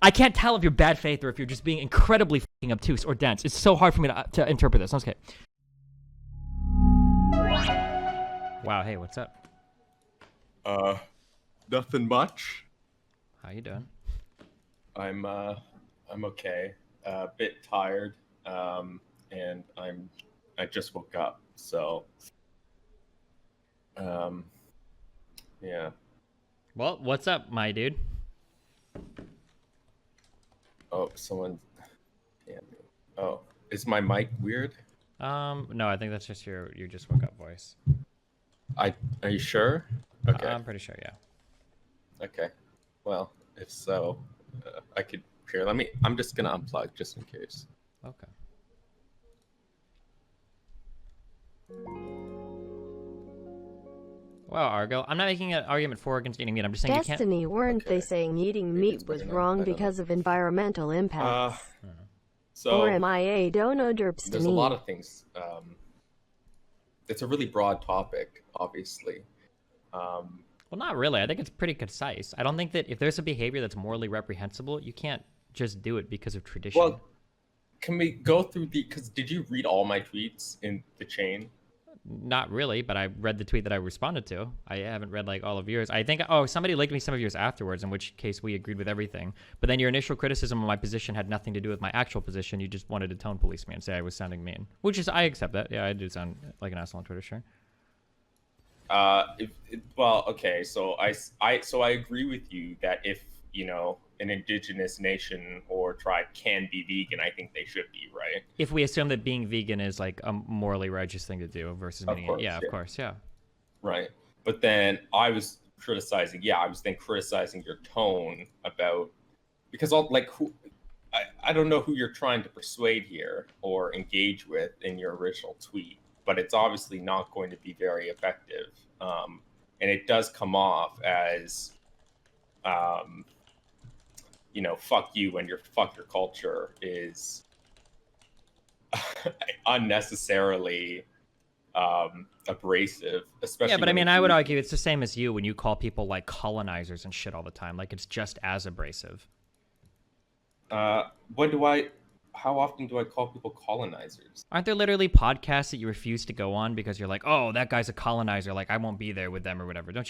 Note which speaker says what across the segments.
Speaker 1: I can't tell if you're bad faith or if you're just being incredibly fucking obtuse or dense. It's so hard for me to interpret this. Okay. Wow, hey, what's up?
Speaker 2: Nothing much.
Speaker 1: How you doing?
Speaker 2: I'm okay. A bit tired. And I just woke up, so yeah.
Speaker 1: Well, what's up, my dude?
Speaker 2: Oh, someone. Damn me. Oh, is my mic weird?
Speaker 1: No, I think that's just your just woke up voice.
Speaker 2: Are you sure? Okay.
Speaker 1: I'm pretty sure, yeah.
Speaker 2: Okay. Well, if so, I could here. I'm just gonna unplug just in case.
Speaker 1: Okay. Wow, Argo. I'm not making an argument for or against eating meat. I'm just saying
Speaker 3: Destiny,
Speaker 1: you can't...
Speaker 3: weren't they saying eating meat was wrong because of environmental impacts?
Speaker 2: So
Speaker 3: or am I a dono derps to
Speaker 2: there's
Speaker 3: me?
Speaker 2: a lot of things. It's a really broad topic, obviously.
Speaker 1: Well, not really. I think it's pretty concise. I don't think that if there's a behavior that's morally reprehensible, you can't just do it because of tradition.
Speaker 2: Well, can we go through because did you read all my tweets in the chain?
Speaker 1: Not really, but I read the tweet that I responded to. I haven't read like all of yours. I think, somebody linked me some of yours afterwards, in which case we agreed with everything. But then your initial criticism of my position had nothing to do with my actual position. You just wanted to tone police me and say I was sounding mean, which is, I accept that. Yeah, I do sound like an asshole on Twitter, sure.
Speaker 2: Well, okay, so I agree with you that if, an indigenous nation or tribe can be vegan, I think they should be, right?
Speaker 1: If we assume that being vegan is like a morally righteous thing to do versus meaning it. Yeah, of course, yeah.
Speaker 2: Right. But then I was criticizing your tone about, because I don't know who you're trying to persuade here or engage with in your original tweet, but it's obviously not going to be very effective. And it does come off as, fuck you and fuck your culture is unnecessarily abrasive, especially.
Speaker 1: Yeah, but I mean, I would argue it's the same as you when you call people like colonizers and shit all the time. Like, it's just as abrasive.
Speaker 2: How often do I call people colonizers?
Speaker 1: Aren't there literally podcasts that you refuse to go on because you're like, oh, that guy's a colonizer, like I won't be there with them or whatever? Do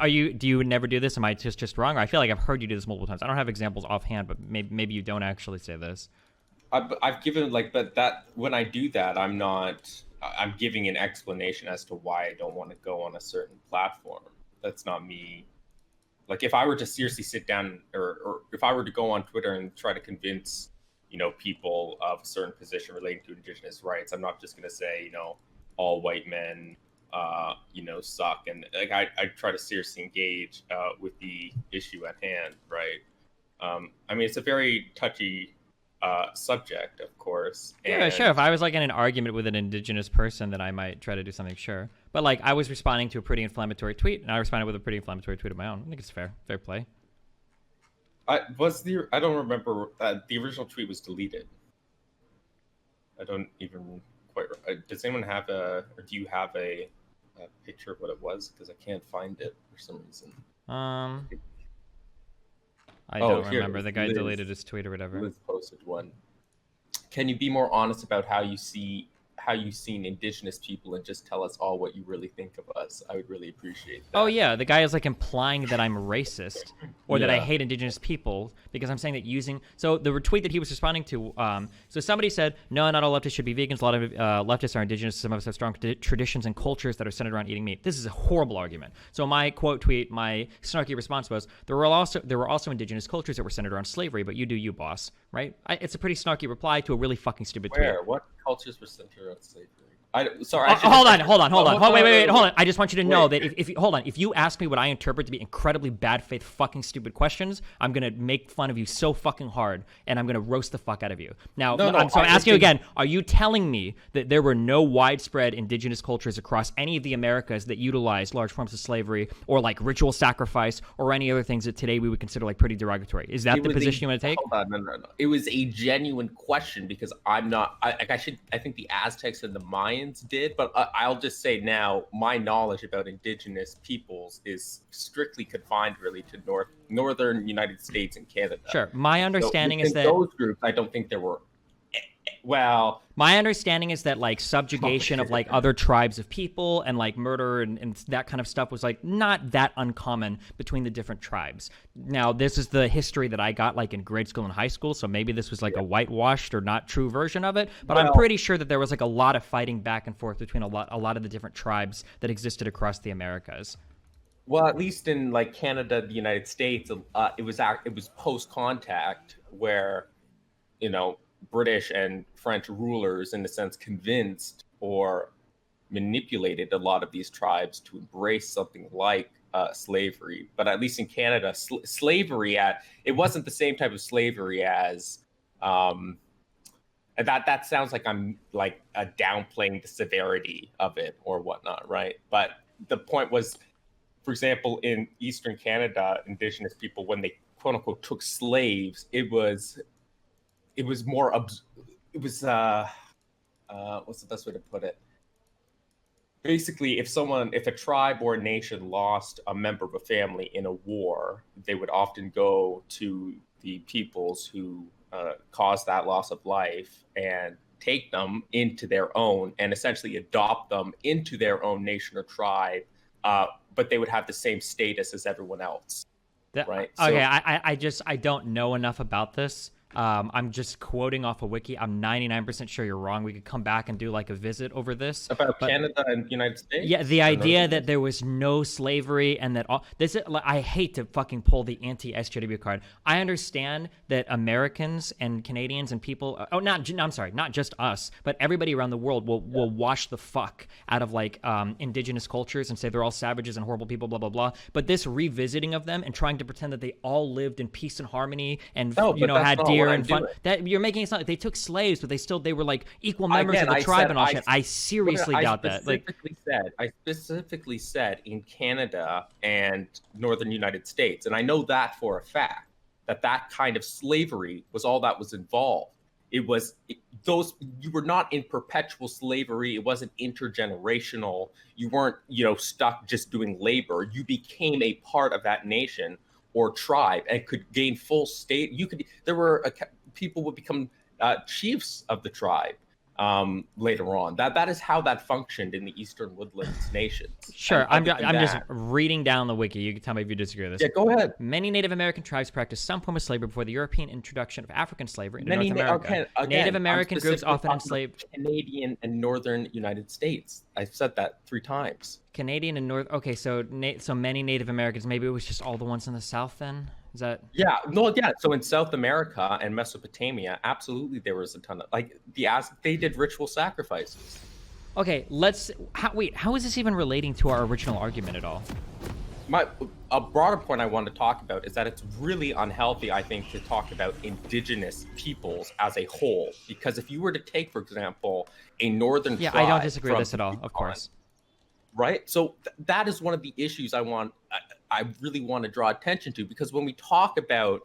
Speaker 1: you never do this? Am I just wrong? Or I feel like I've heard you do this multiple times. I don't have examples offhand, but maybe you don't actually say this.
Speaker 2: I've given but that when I do that, I'm giving an explanation as to why I don't want to go on a certain platform. That's not me. Like, if I were to seriously sit down or if I were to go on Twitter and try to convince people of a certain position relating to indigenous rights, I'm not just going to say, all white men, suck. And like, I try to seriously engage with the issue at hand, right? I mean, it's a very touchy subject, of course.
Speaker 1: Yeah, sure. If I was like in an argument with an indigenous person, then I might try to do something, sure. But like, I was responding to a pretty inflammatory tweet, and I responded with a pretty inflammatory tweet of my own. I think it's fair play.
Speaker 2: I don't remember. The original tweet was deleted. I don't even quite. Does anyone have or do you have a picture of what it was? Because I can't find it for some reason.
Speaker 1: I don't remember. The guy deleted his tweet or whatever.
Speaker 2: Liz posted one. Can you be more honest about how you've seen indigenous people and just tell us all what you really think of us? I would really appreciate that.
Speaker 1: Oh yeah, the guy is like implying that I'm racist or that I hate indigenous people because I'm saying that so the retweet that he was responding to, so somebody said, no, not all leftists should be vegans. A lot of leftists are indigenous. Some of us have strong traditions and cultures that are centered around eating meat. This is a horrible argument. So my quote tweet, my snarky response was, there were also indigenous cultures that were centered around slavery, but you do you, boss, right? It's a pretty snarky reply to a really fucking stupid tweet.
Speaker 2: What cultures were centered around slavery? Hold
Speaker 1: on. Wait. Hold on. I just want you to know that if you ask me what I interpret to be incredibly bad faith, fucking stupid questions, I'm gonna make fun of you so fucking hard, and I'm gonna roast the fuck out of you. Now, I'm asking you again: are you telling me that there were no widespread indigenous cultures across any of the Americas that utilized large forms of slavery or like ritual sacrifice or any other things that today we would consider like pretty derogatory? Is that the position you want to take?
Speaker 2: Hold on, no. It was a genuine question because I'm not. I think the Aztecs and the Mayans Hawaiians did, but I'll just say now, my knowledge about indigenous peoples is strictly confined really to northern United States and Canada.
Speaker 1: Sure. My understanding is that
Speaker 2: those groups, I don't think there were. Well,
Speaker 1: my understanding is that like subjugation of like other tribes of people and like murder and that kind of stuff was like not that uncommon between the different tribes. Now, this is the history that I got like in grade school and high school, so maybe this was like a whitewashed or not true version of it, but I'm pretty sure that there was like a lot of fighting back and forth between a lot of the different tribes that existed across the Americas.
Speaker 2: Well, at least in like Canada, the United States, it was post-contact where, British and French rulers, in a sense, convinced or manipulated a lot of these tribes to embrace something like slavery. But at least in Canada, slavery it wasn't the same type of slavery as and that sounds like I'm like downplaying the severity of it or whatnot, right? But the point was, for example, in Eastern Canada, Indigenous people, when they quote unquote took slaves, it was more what's the best way to put it? Basically, if a tribe or a nation lost a member of a family in a war, they would often go to the peoples who caused that loss of life and take them into their own and essentially adopt them into their own nation or tribe, but they would have the same status as everyone else. Right?
Speaker 1: Okay, I don't know enough about this. I'm just quoting off a wiki. I'm 99% sure you're wrong. We could come back and do like a visit over this.
Speaker 2: About Canada and United States?
Speaker 1: Yeah, the idea that there was no slavery and that all this is, I hate to fucking pull the anti-SJW card. I understand that Americans and Canadians and people, not just us, but everybody around the world will wash the fuck out of like indigenous cultures and say they're all savages and horrible people, blah, blah, blah. But this revisiting of them and trying to pretend that they all lived in peace and harmony and, had deer and fun. That you're making it sound like they took slaves, but they were like equal members of the tribe and all shit. I seriously doubt that.
Speaker 2: I specifically said in Canada and northern United States, and I know that for a fact, that kind of slavery was all that was involved. You were not in perpetual slavery. It wasn't intergenerational. You weren't, stuck just doing labor. You became a part of that nation or tribe and could gain full state. People would become chiefs of the tribe later on. That is how that functioned in the Eastern Woodlands nations.
Speaker 1: Sure, I'm just reading down the wiki. You can tell me if you disagree with this.
Speaker 2: Yeah, go ahead.
Speaker 1: Many Native American tribes practiced some form of slavery before the European introduction of African slavery into North America. Native American groups often enslaved
Speaker 2: Canadian and Northern United States. I've said that 3 times.
Speaker 1: Canadian and North. Okay, so many Native Americans. Maybe it was just all the ones in the South then. Is that?
Speaker 2: Yeah. So in South America and Mesopotamia, absolutely, there was a ton of they did ritual sacrifices.
Speaker 1: Okay, how is this even relating to our original argument at all?
Speaker 2: A broader point I want to talk about is that it's really unhealthy, I think, to talk about indigenous peoples as a whole. Because if you were to take, for example, a northern tribe,
Speaker 1: I don't disagree with this at all, of course.
Speaker 2: Right? So that is one of the issues I really want to draw attention to, because when we talk about,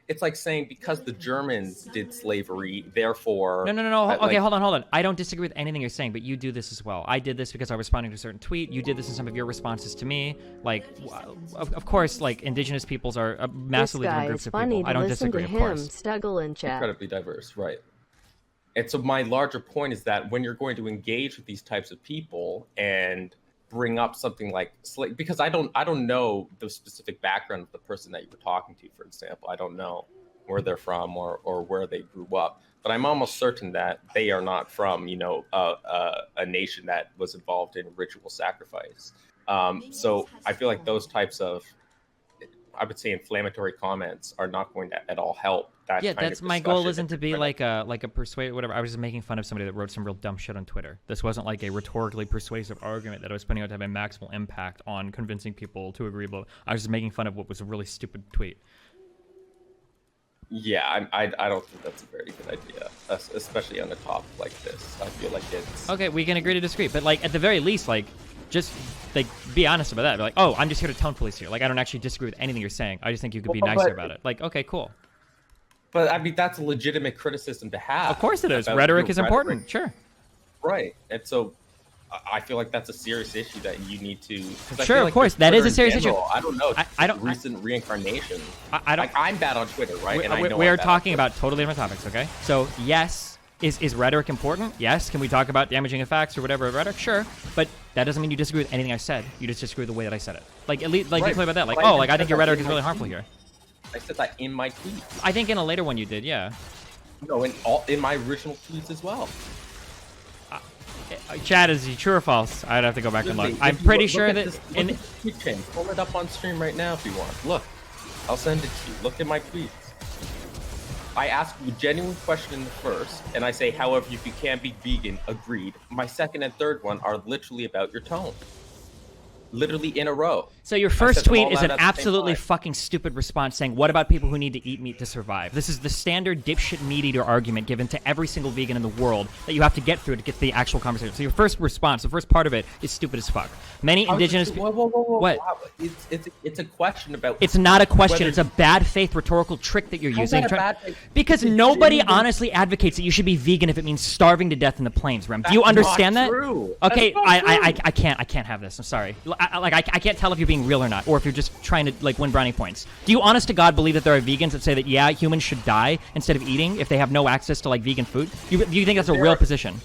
Speaker 2: it's like saying because the Germans did slavery, therefore...
Speaker 1: No. Okay, hold on. I don't disagree with anything you're saying, but you do this as well. I did this because I was responding to a certain tweet. You did this in some of your responses to me. Like, of course, like, indigenous peoples are a massively different groups of people. I don't disagree, of course.
Speaker 3: Stuggle in chat.
Speaker 2: Incredibly diverse, right. And so my larger point is that when you're going to engage with these types of people and bring up something like because I don't know the specific background of the person that you were talking to, for example. I don't know where they're from or where they grew up, but I'm almost certain that they are not from a nation that was involved in ritual sacrifice. So I feel like those types of, I would say, inflammatory comments are not going to at all help.
Speaker 1: That's my goal. Isn't to be like a persuade whatever. I was just making fun of somebody that wrote some real dumb shit on Twitter. This wasn't like a rhetorically persuasive argument that I was putting out to have a maximal impact on convincing people to agree. But I was just making fun of what was a really stupid tweet.
Speaker 2: Yeah, I don't think that's a very good idea, especially on a topic like this. I feel like it's
Speaker 1: okay. We can agree to disagree, but like at the very least, like just like be honest about that. Be like, oh, I'm just here to tone police here. Like I don't actually disagree with anything you're saying. I just think you could be nicer about it. Like, okay, cool.
Speaker 2: But I mean, that's a legitimate criticism to have.
Speaker 1: Of course it is. Rhetoric is important. Sure.
Speaker 2: Right. And so I feel like that's a serious issue that you need to.
Speaker 1: Sure, of course, that is a serious issue.
Speaker 2: I don't know.
Speaker 1: I don't.
Speaker 2: Recent reincarnation.
Speaker 1: I don't.
Speaker 2: Like, I'm bad on Twitter, right? And I know
Speaker 1: we are talking about totally different topics. Okay. So yes, is rhetoric important? Yes. Can we talk about damaging effects or whatever rhetoric? Sure. But that doesn't mean you disagree with anything I said. You just disagree with the way that I said it. Like at least, like, be clear about that. Like, oh, like I think your rhetoric is really harmful here.
Speaker 2: I said that in my tweet.
Speaker 1: I think in a later one you did, yeah.
Speaker 2: No, in my original tweets as well.
Speaker 1: Chad, is he true or false? I'd have to go back and look. I'm pretty sure that
Speaker 2: in tweet chain, pull it up on stream right now if you want. Look, I'll send it to you. Look at my tweets. I ask you a genuine question in the first, and I say, however, if you can be vegan, agreed. My second and third one are literally about your tone. Literally in a row.
Speaker 1: So your first tweet is an absolutely fucking stupid response saying, what about people who need to eat meat to survive? This is the standard dipshit meat eater argument given to every single vegan in the world that you have to get through to get the actual conversation. So your first response, the first part of it, is stupid as fuck. Many indigenous...
Speaker 2: Whoa.
Speaker 1: What?
Speaker 2: It's a question about...
Speaker 1: It's not a question. It's a bad faith rhetorical trick that you're using. Because nobody honestly advocates that you should be vegan if it means starving to death in the plains, Rem. Do you understand that?
Speaker 2: True.
Speaker 1: Okay, I can't have this. I'm sorry. I can't tell if you're being real or not, or if you're just trying to like win brownie points. Do you honest to God believe that there are vegans that say that yeah, humans should die instead of eating if they have no access to like vegan food? Do you think that's a real position?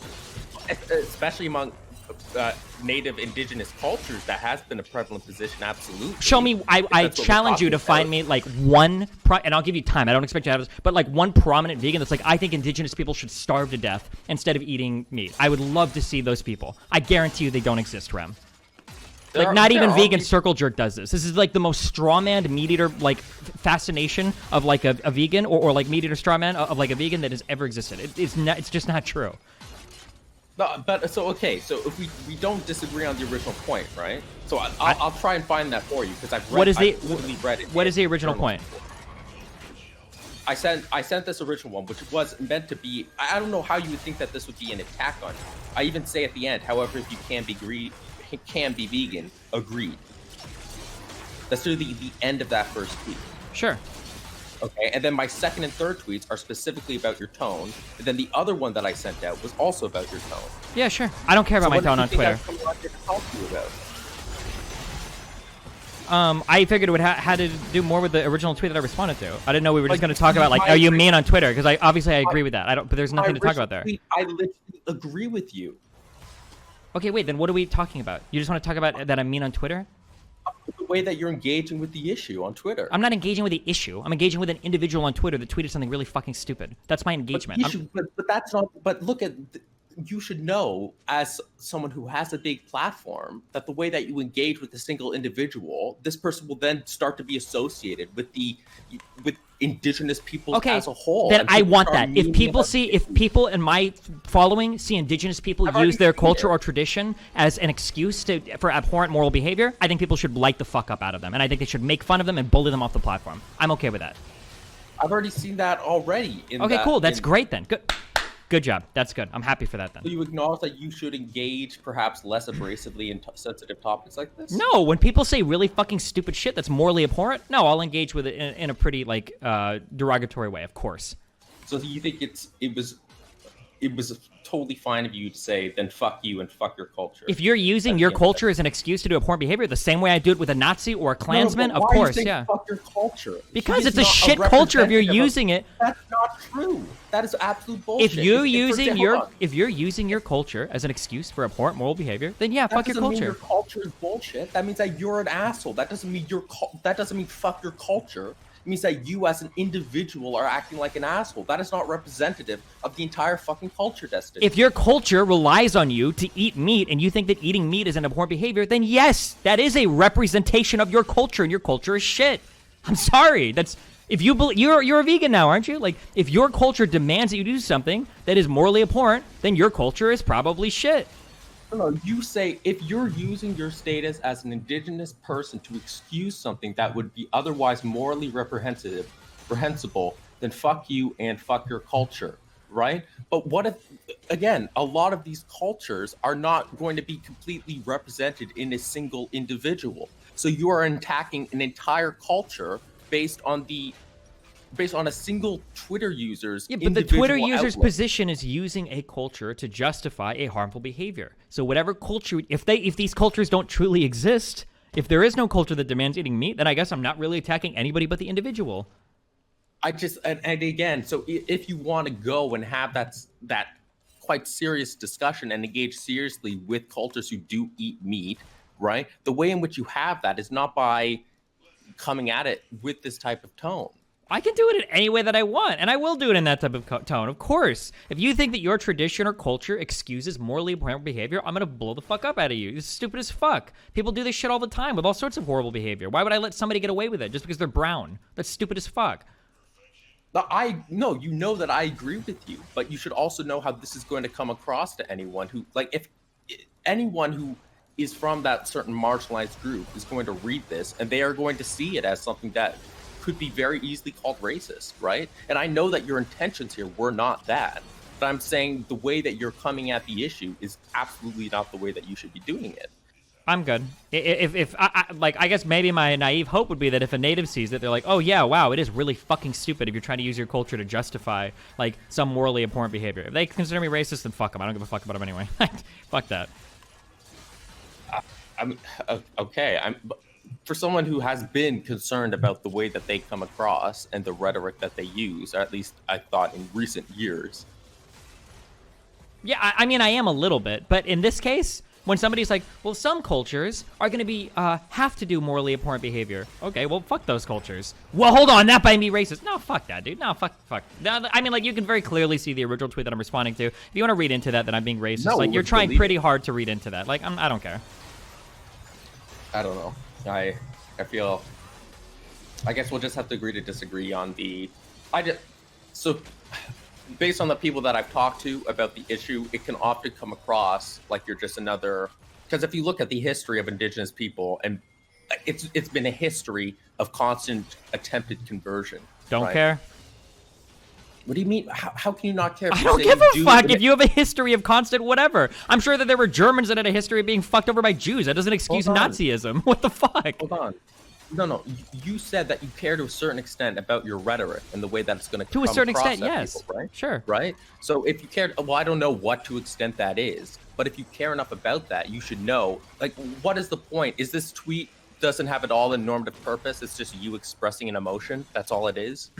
Speaker 2: Especially among native indigenous cultures, that has been a prevalent position. Absolutely.
Speaker 1: Show me. I challenge you to find me like one, and I'll give you time. I don't expect you to have this, but like one prominent vegan that's like, I think indigenous people should starve to death instead of eating meat. I would love to see those people. I guarantee you they don't exist, Rem. Like, not even Vegan Circle Jerk does this. This is like the most strawman meat eater like fascination of like a vegan or like meat eater strawman of like a vegan that has ever existed. It's just not true.
Speaker 2: No, but so okay, so if we don't disagree on the original point, right? So I'll try and find that for you because I've read.
Speaker 1: What is the original point?
Speaker 2: I sent this original one, which was meant to be. I don't know how you would think that this would be an attack on you. I even say at the end, however, if you can be vegan, agreed. That's through the end of that first tweet.
Speaker 1: Sure.
Speaker 2: Okay, and then my second and third tweets are specifically about your tone, and then the other one that I sent out was also about your tone.
Speaker 1: Yeah, sure. I don't care about my tone on Twitter. I figured it would had to do more with the original tweet that I responded to. I didn't know we were just going to talk about like, are you mean on Twitter? Because I agree with that. But there's nothing to talk about there.
Speaker 2: I literally agree with you.
Speaker 1: Okay, wait. Then what are we talking about? You just want to talk about that I'm mean on Twitter?
Speaker 2: The way that you're engaging with the issue on Twitter.
Speaker 1: I'm not engaging with the issue. I'm engaging with an individual on Twitter that tweeted something really fucking stupid. That's my engagement.
Speaker 2: But that's not. But look at. You should know, as someone who has a big platform, that the way that you engage with a single individual, this person will then start to be associated with indigenous people as a whole.
Speaker 1: Then I want that. If people in my following see indigenous people use their culture or tradition as an excuse for abhorrent moral behavior, I think people should light the fuck up out of them, and I think they should make fun of them and bully them off the platform. I'm okay with that.
Speaker 2: I've already seen that already.
Speaker 1: Cool. That's great then. Good job. That's good. I'm happy for that then.
Speaker 2: So you acknowledge that you should engage perhaps less abrasively in sensitive topics like this?
Speaker 1: No, when people say really fucking stupid shit that's morally abhorrent, no, I'll engage with it in a pretty like derogatory way, of course.
Speaker 2: So you think it was totally fine of you to say, then fuck you and fuck your culture?
Speaker 1: If you're using your culture as an excuse to do abhorrent behavior, the same way I do it with a Nazi or a Klansman, of course, yeah.
Speaker 2: Fuck your culture?
Speaker 1: Because it's a shit culture if you're using it.
Speaker 2: That's not true. That is absolute bullshit.
Speaker 1: If you're using your culture as an excuse for abhorrent moral behavior, then yeah, fuck your culture.
Speaker 2: Mean your culture is bullshit. That means that you're an asshole. That doesn't mean fuck your culture. It means that you as an individual are acting like an asshole. That is not representative of the entire fucking culture, Destiny.
Speaker 1: If your culture relies on you to eat meat and you think that eating meat is an abhorrent behavior, then yes, that is a representation of your culture, and your culture is shit. I'm sorry. If you believe, you're a vegan now, aren't you? Like, if your culture demands that you do something that is morally abhorrent, then your culture is probably shit.
Speaker 2: No, you say if you're using your status as an indigenous person to excuse something that would be otherwise morally reprehensible, then fuck you and fuck your culture, right? But what if, again, a lot of these cultures are not going to be completely represented in a single individual. So you are attacking an entire culture based on the based on a single Twitter user's
Speaker 1: Yeah, but the Twitter user's
Speaker 2: outlook.
Speaker 1: position is using a culture to justify a harmful behavior. So whatever culture, if these cultures don't truly exist, if there is no culture that demands eating meat, then I guess I'm not really attacking anybody but the individual.
Speaker 2: I just and again, so if you want to go and have that quite serious discussion and engage seriously with cultures who do eat meat, right? The way in which you have that is not by coming at it with this type of tone.
Speaker 1: I can do it in any way that I want, and I will do it in that type of tone, of course. If you think that your tradition or culture excuses morally abhorrent behavior, I'm gonna blow the fuck up out of you. It's stupid as fuck. People do this shit all the time with all sorts of horrible behavior. Why would I let somebody get away with it just because they're brown? That's stupid as fuck.
Speaker 2: You know that I agree with you, but you should also know how this is going to come across to anyone who, like, if anyone who is from that certain marginalized group is going to read this, and they are going to see it as something that could be very easily called racist, right? And I know that your intentions here were not that, but I'm saying the way that you're coming at the issue is absolutely not the way that you should be doing it.
Speaker 1: I'm good. I guess maybe my naive hope would be that if a native sees it, they're like, oh yeah, wow, it is really fucking stupid if you're trying to use your culture to justify like some morally abhorrent behavior. If they consider me racist, then fuck them. I don't give a fuck about them anyway. Fuck that.
Speaker 2: For someone who has been concerned about the way that they come across and the rhetoric that they use, or at least I thought in recent years.
Speaker 1: Yeah, I mean, I am a little bit, but in this case, when somebody's like, well, some cultures are going to be, have to do morally abhorrent behavior. Okay, well, fuck those cultures. Well, hold on, that might be racist. No, fuck that, dude. No, fuck. No, I mean, like, you can very clearly see the original tweet that I'm responding to. If you want to read into that, then I'm being racist.
Speaker 2: No,
Speaker 1: like, you're trying pretty hard to read into that. Like, I don't care.
Speaker 2: I don't know. I feel, I guess we'll just have to agree to disagree on so based on the people that I've talked to about the issue, it can often come across like you're just another, because if you look at the history of Indigenous people, and it's been a history of constant attempted conversion.
Speaker 1: Don't care.
Speaker 2: What do you mean? How can you not care?
Speaker 1: I don't give a fuck if you have a history of constant whatever. I'm sure that there were Germans that had a history of being fucked over by Jews. That doesn't excuse Nazism. What the fuck?
Speaker 2: Hold on. No. You said that you care to a certain extent about your rhetoric and the way that it's going to come across. To a certain extent, yes. People, right?
Speaker 1: Sure.
Speaker 2: Right? So if you care, well, I don't know what to extent that is, but if you care enough about that, you should know, like, what is the point? Is this tweet doesn't have it all in normative purpose? It's just you expressing an emotion? That's all it is?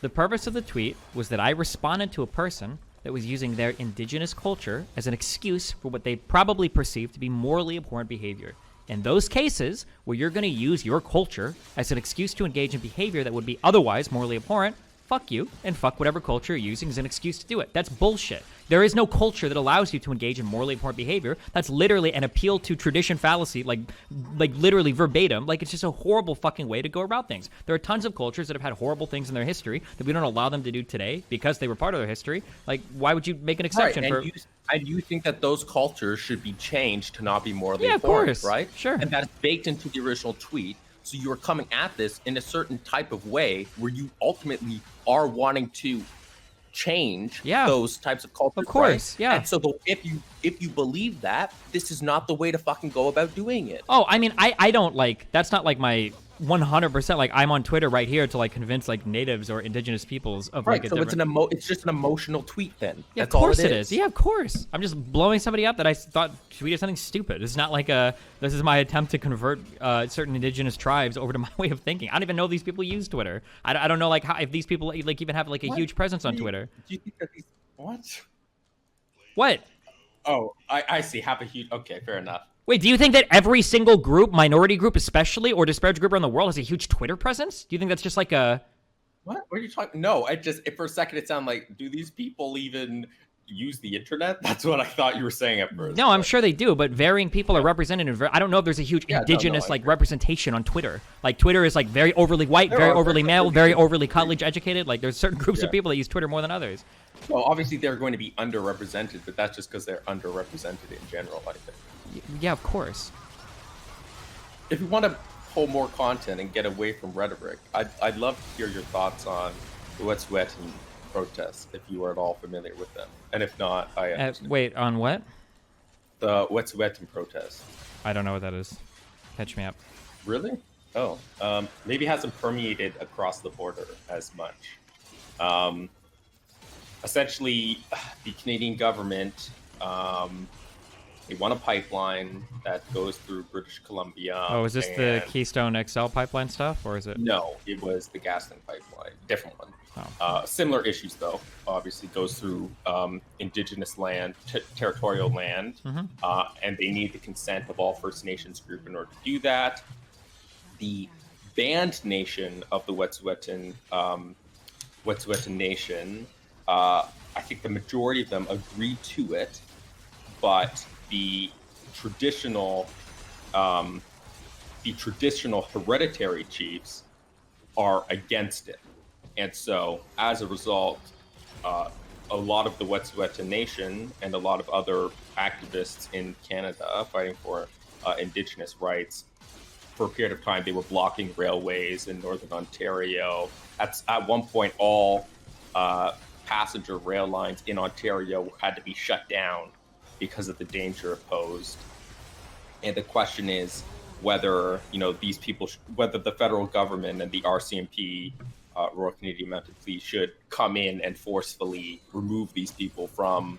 Speaker 1: The purpose of the tweet was that I responded to a person that was using their indigenous culture as an excuse for what they probably perceived to be morally abhorrent behavior. In those cases where you're going to use your culture as an excuse to engage in behavior that would be otherwise morally abhorrent, fuck you, and fuck whatever culture you're using as an excuse to do it. That's bullshit. There is no culture that allows you to engage in morally abhorrent behavior. That's literally an appeal to tradition fallacy, like literally verbatim. Like, it's just a horrible fucking way to go about things. There are tons of cultures that have had horrible things in their history that we don't allow them to do today because they were part of their history. Like, why would you make an exception for...
Speaker 2: And you think that those cultures should be changed to not be morally abhorrent, right?
Speaker 1: Sure.
Speaker 2: And that's baked into the original tweet. So you're coming at this in a certain type of way where you ultimately are wanting to change those types of cultures.
Speaker 1: Of course,
Speaker 2: right?
Speaker 1: yeah.
Speaker 2: And so if you believe that, this is not the way to fucking go about doing it.
Speaker 1: Oh, I mean, I don't like, that's not like my 100%, like, I'm on Twitter right here to like convince like natives or indigenous peoples of like a
Speaker 2: so
Speaker 1: different...
Speaker 2: it's just an emotional tweet then.
Speaker 1: Yeah,
Speaker 2: That's
Speaker 1: of course
Speaker 2: all
Speaker 1: it is. Yeah, of course. I'm just blowing somebody up that I thought tweeted something stupid. It's not like this is my attempt to convert certain indigenous tribes over to my way of thinking. I don't even know if these people use Twitter. I don't know like how, if these people like even have like a huge presence on Twitter.
Speaker 2: Do you think that these...
Speaker 1: What?
Speaker 2: Oh, I see. Have a huge... Okay, fair enough.
Speaker 1: Wait, do you think that every single group, minority group especially, or disparaged group around the world has a huge Twitter presence? Do you think that's just like a...
Speaker 2: What are you talking... No, for a second it sounded like, do these people even use the internet? That's what I thought you were saying at first.
Speaker 1: No, I'm sure they do, but varying people are represented in... I don't know if there's a huge indigenous like representation on Twitter. Like, Twitter is like very overly white, very overly male, very overly college educated. Like, there's certain groups of people that use Twitter more than others.
Speaker 2: Well, obviously they're going to be underrepresented, but that's just because they're underrepresented in general, I think.
Speaker 1: Yeah, of course.
Speaker 2: If you want to pull more content and get away from rhetoric, I'd love to hear your thoughts on the Wet'suwet'en protests, if you are at all familiar with them. And if not, I understand.
Speaker 1: Wait, on what?
Speaker 2: The Wet'suwet'en protests.
Speaker 1: I don't know what that is. Catch me up.
Speaker 2: Really? Maybe hasn't permeated across the border as much. Um, Essentially, the Canadian government, they want a pipeline that goes through British Columbia.
Speaker 1: Oh, is this the Keystone XL pipeline stuff, or is it?
Speaker 2: No, it was the GasLink pipeline, different one.
Speaker 1: Oh.
Speaker 2: Similar issues, though. Obviously, goes through Indigenous land, territorial land, and they need the consent of all First Nations group in order to do that. The banned nation of the Wet'suwet'en Nation, I think the majority of them agreed to it, but the traditional hereditary chiefs are against it. And so, as a result, a lot of the Wet'suwet'en Nation and a lot of other activists in Canada fighting for Indigenous rights, for a period of time, they were blocking railways in Northern Ontario. At one point, all passenger rail lines in Ontario had to be shut down because of the danger it posed. And the question is whether these people, whether the federal government and the RCMP, Royal Canadian Mounted Police, should come in and forcefully remove these people from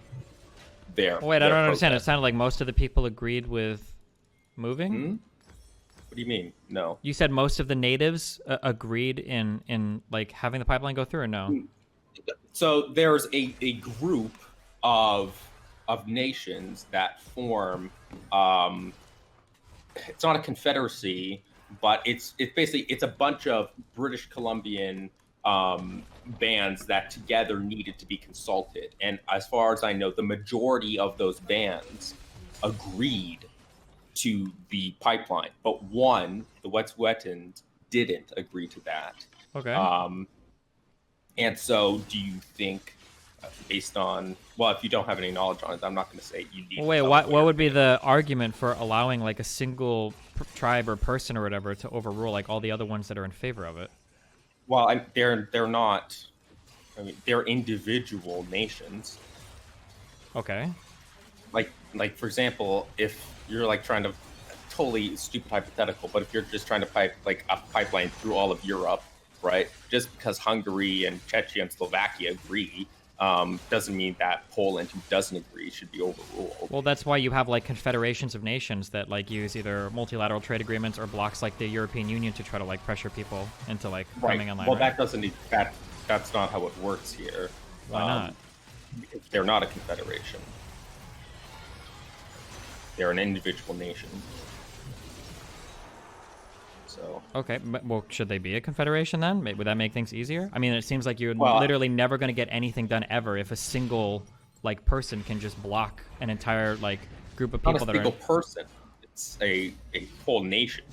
Speaker 2: their.
Speaker 1: Wait, I don't understand. It
Speaker 2: protest.
Speaker 1: sounded like most of the people agreed with moving.
Speaker 2: What do you mean? No.
Speaker 1: You said most of the natives agreed in like having the pipeline go through, or no?
Speaker 2: So there's a group of nations that form. It's not a confederacy, but it's basically a bunch of British Columbian bands that together needed to be consulted. And as far as I know, the majority of those bands agreed to the pipeline, but one, the Wet'suwet'en, didn't agree to that.
Speaker 1: Okay.
Speaker 2: And so, do you think, based on, well, if you don't have any knowledge on it, I'm not going to say you need.
Speaker 1: Wait, what would be the argument for allowing like a single tribe or person or whatever to overrule like all the other ones that are in favor of it?
Speaker 2: Well, they're not. I mean, they're individual nations.
Speaker 1: Okay.
Speaker 2: Like for example, if you're like trying to, totally stupid hypothetical, but if you're just trying to pipe like a pipeline through all of Europe, right? Just because Hungary and Czechia and Slovakia agree, doesn't mean that Poland, who doesn't agree, should be overruled.
Speaker 1: Well, that's why you have like confederations of nations that like use either multilateral trade agreements or blocks like the European Union to try to like pressure people into like coming online.
Speaker 2: Well,
Speaker 1: right?
Speaker 2: that's not how it works here.
Speaker 1: Why not?
Speaker 2: Because they're not a confederation. They're an individual nation. So.
Speaker 1: Okay, well, should they be a confederation then? Would that make things easier? I mean, it seems like you're
Speaker 2: Well,
Speaker 1: literally never going to get anything done ever if a single like person can just block an entire like group of people
Speaker 2: not a
Speaker 1: that are.
Speaker 2: single person. It's a whole nation,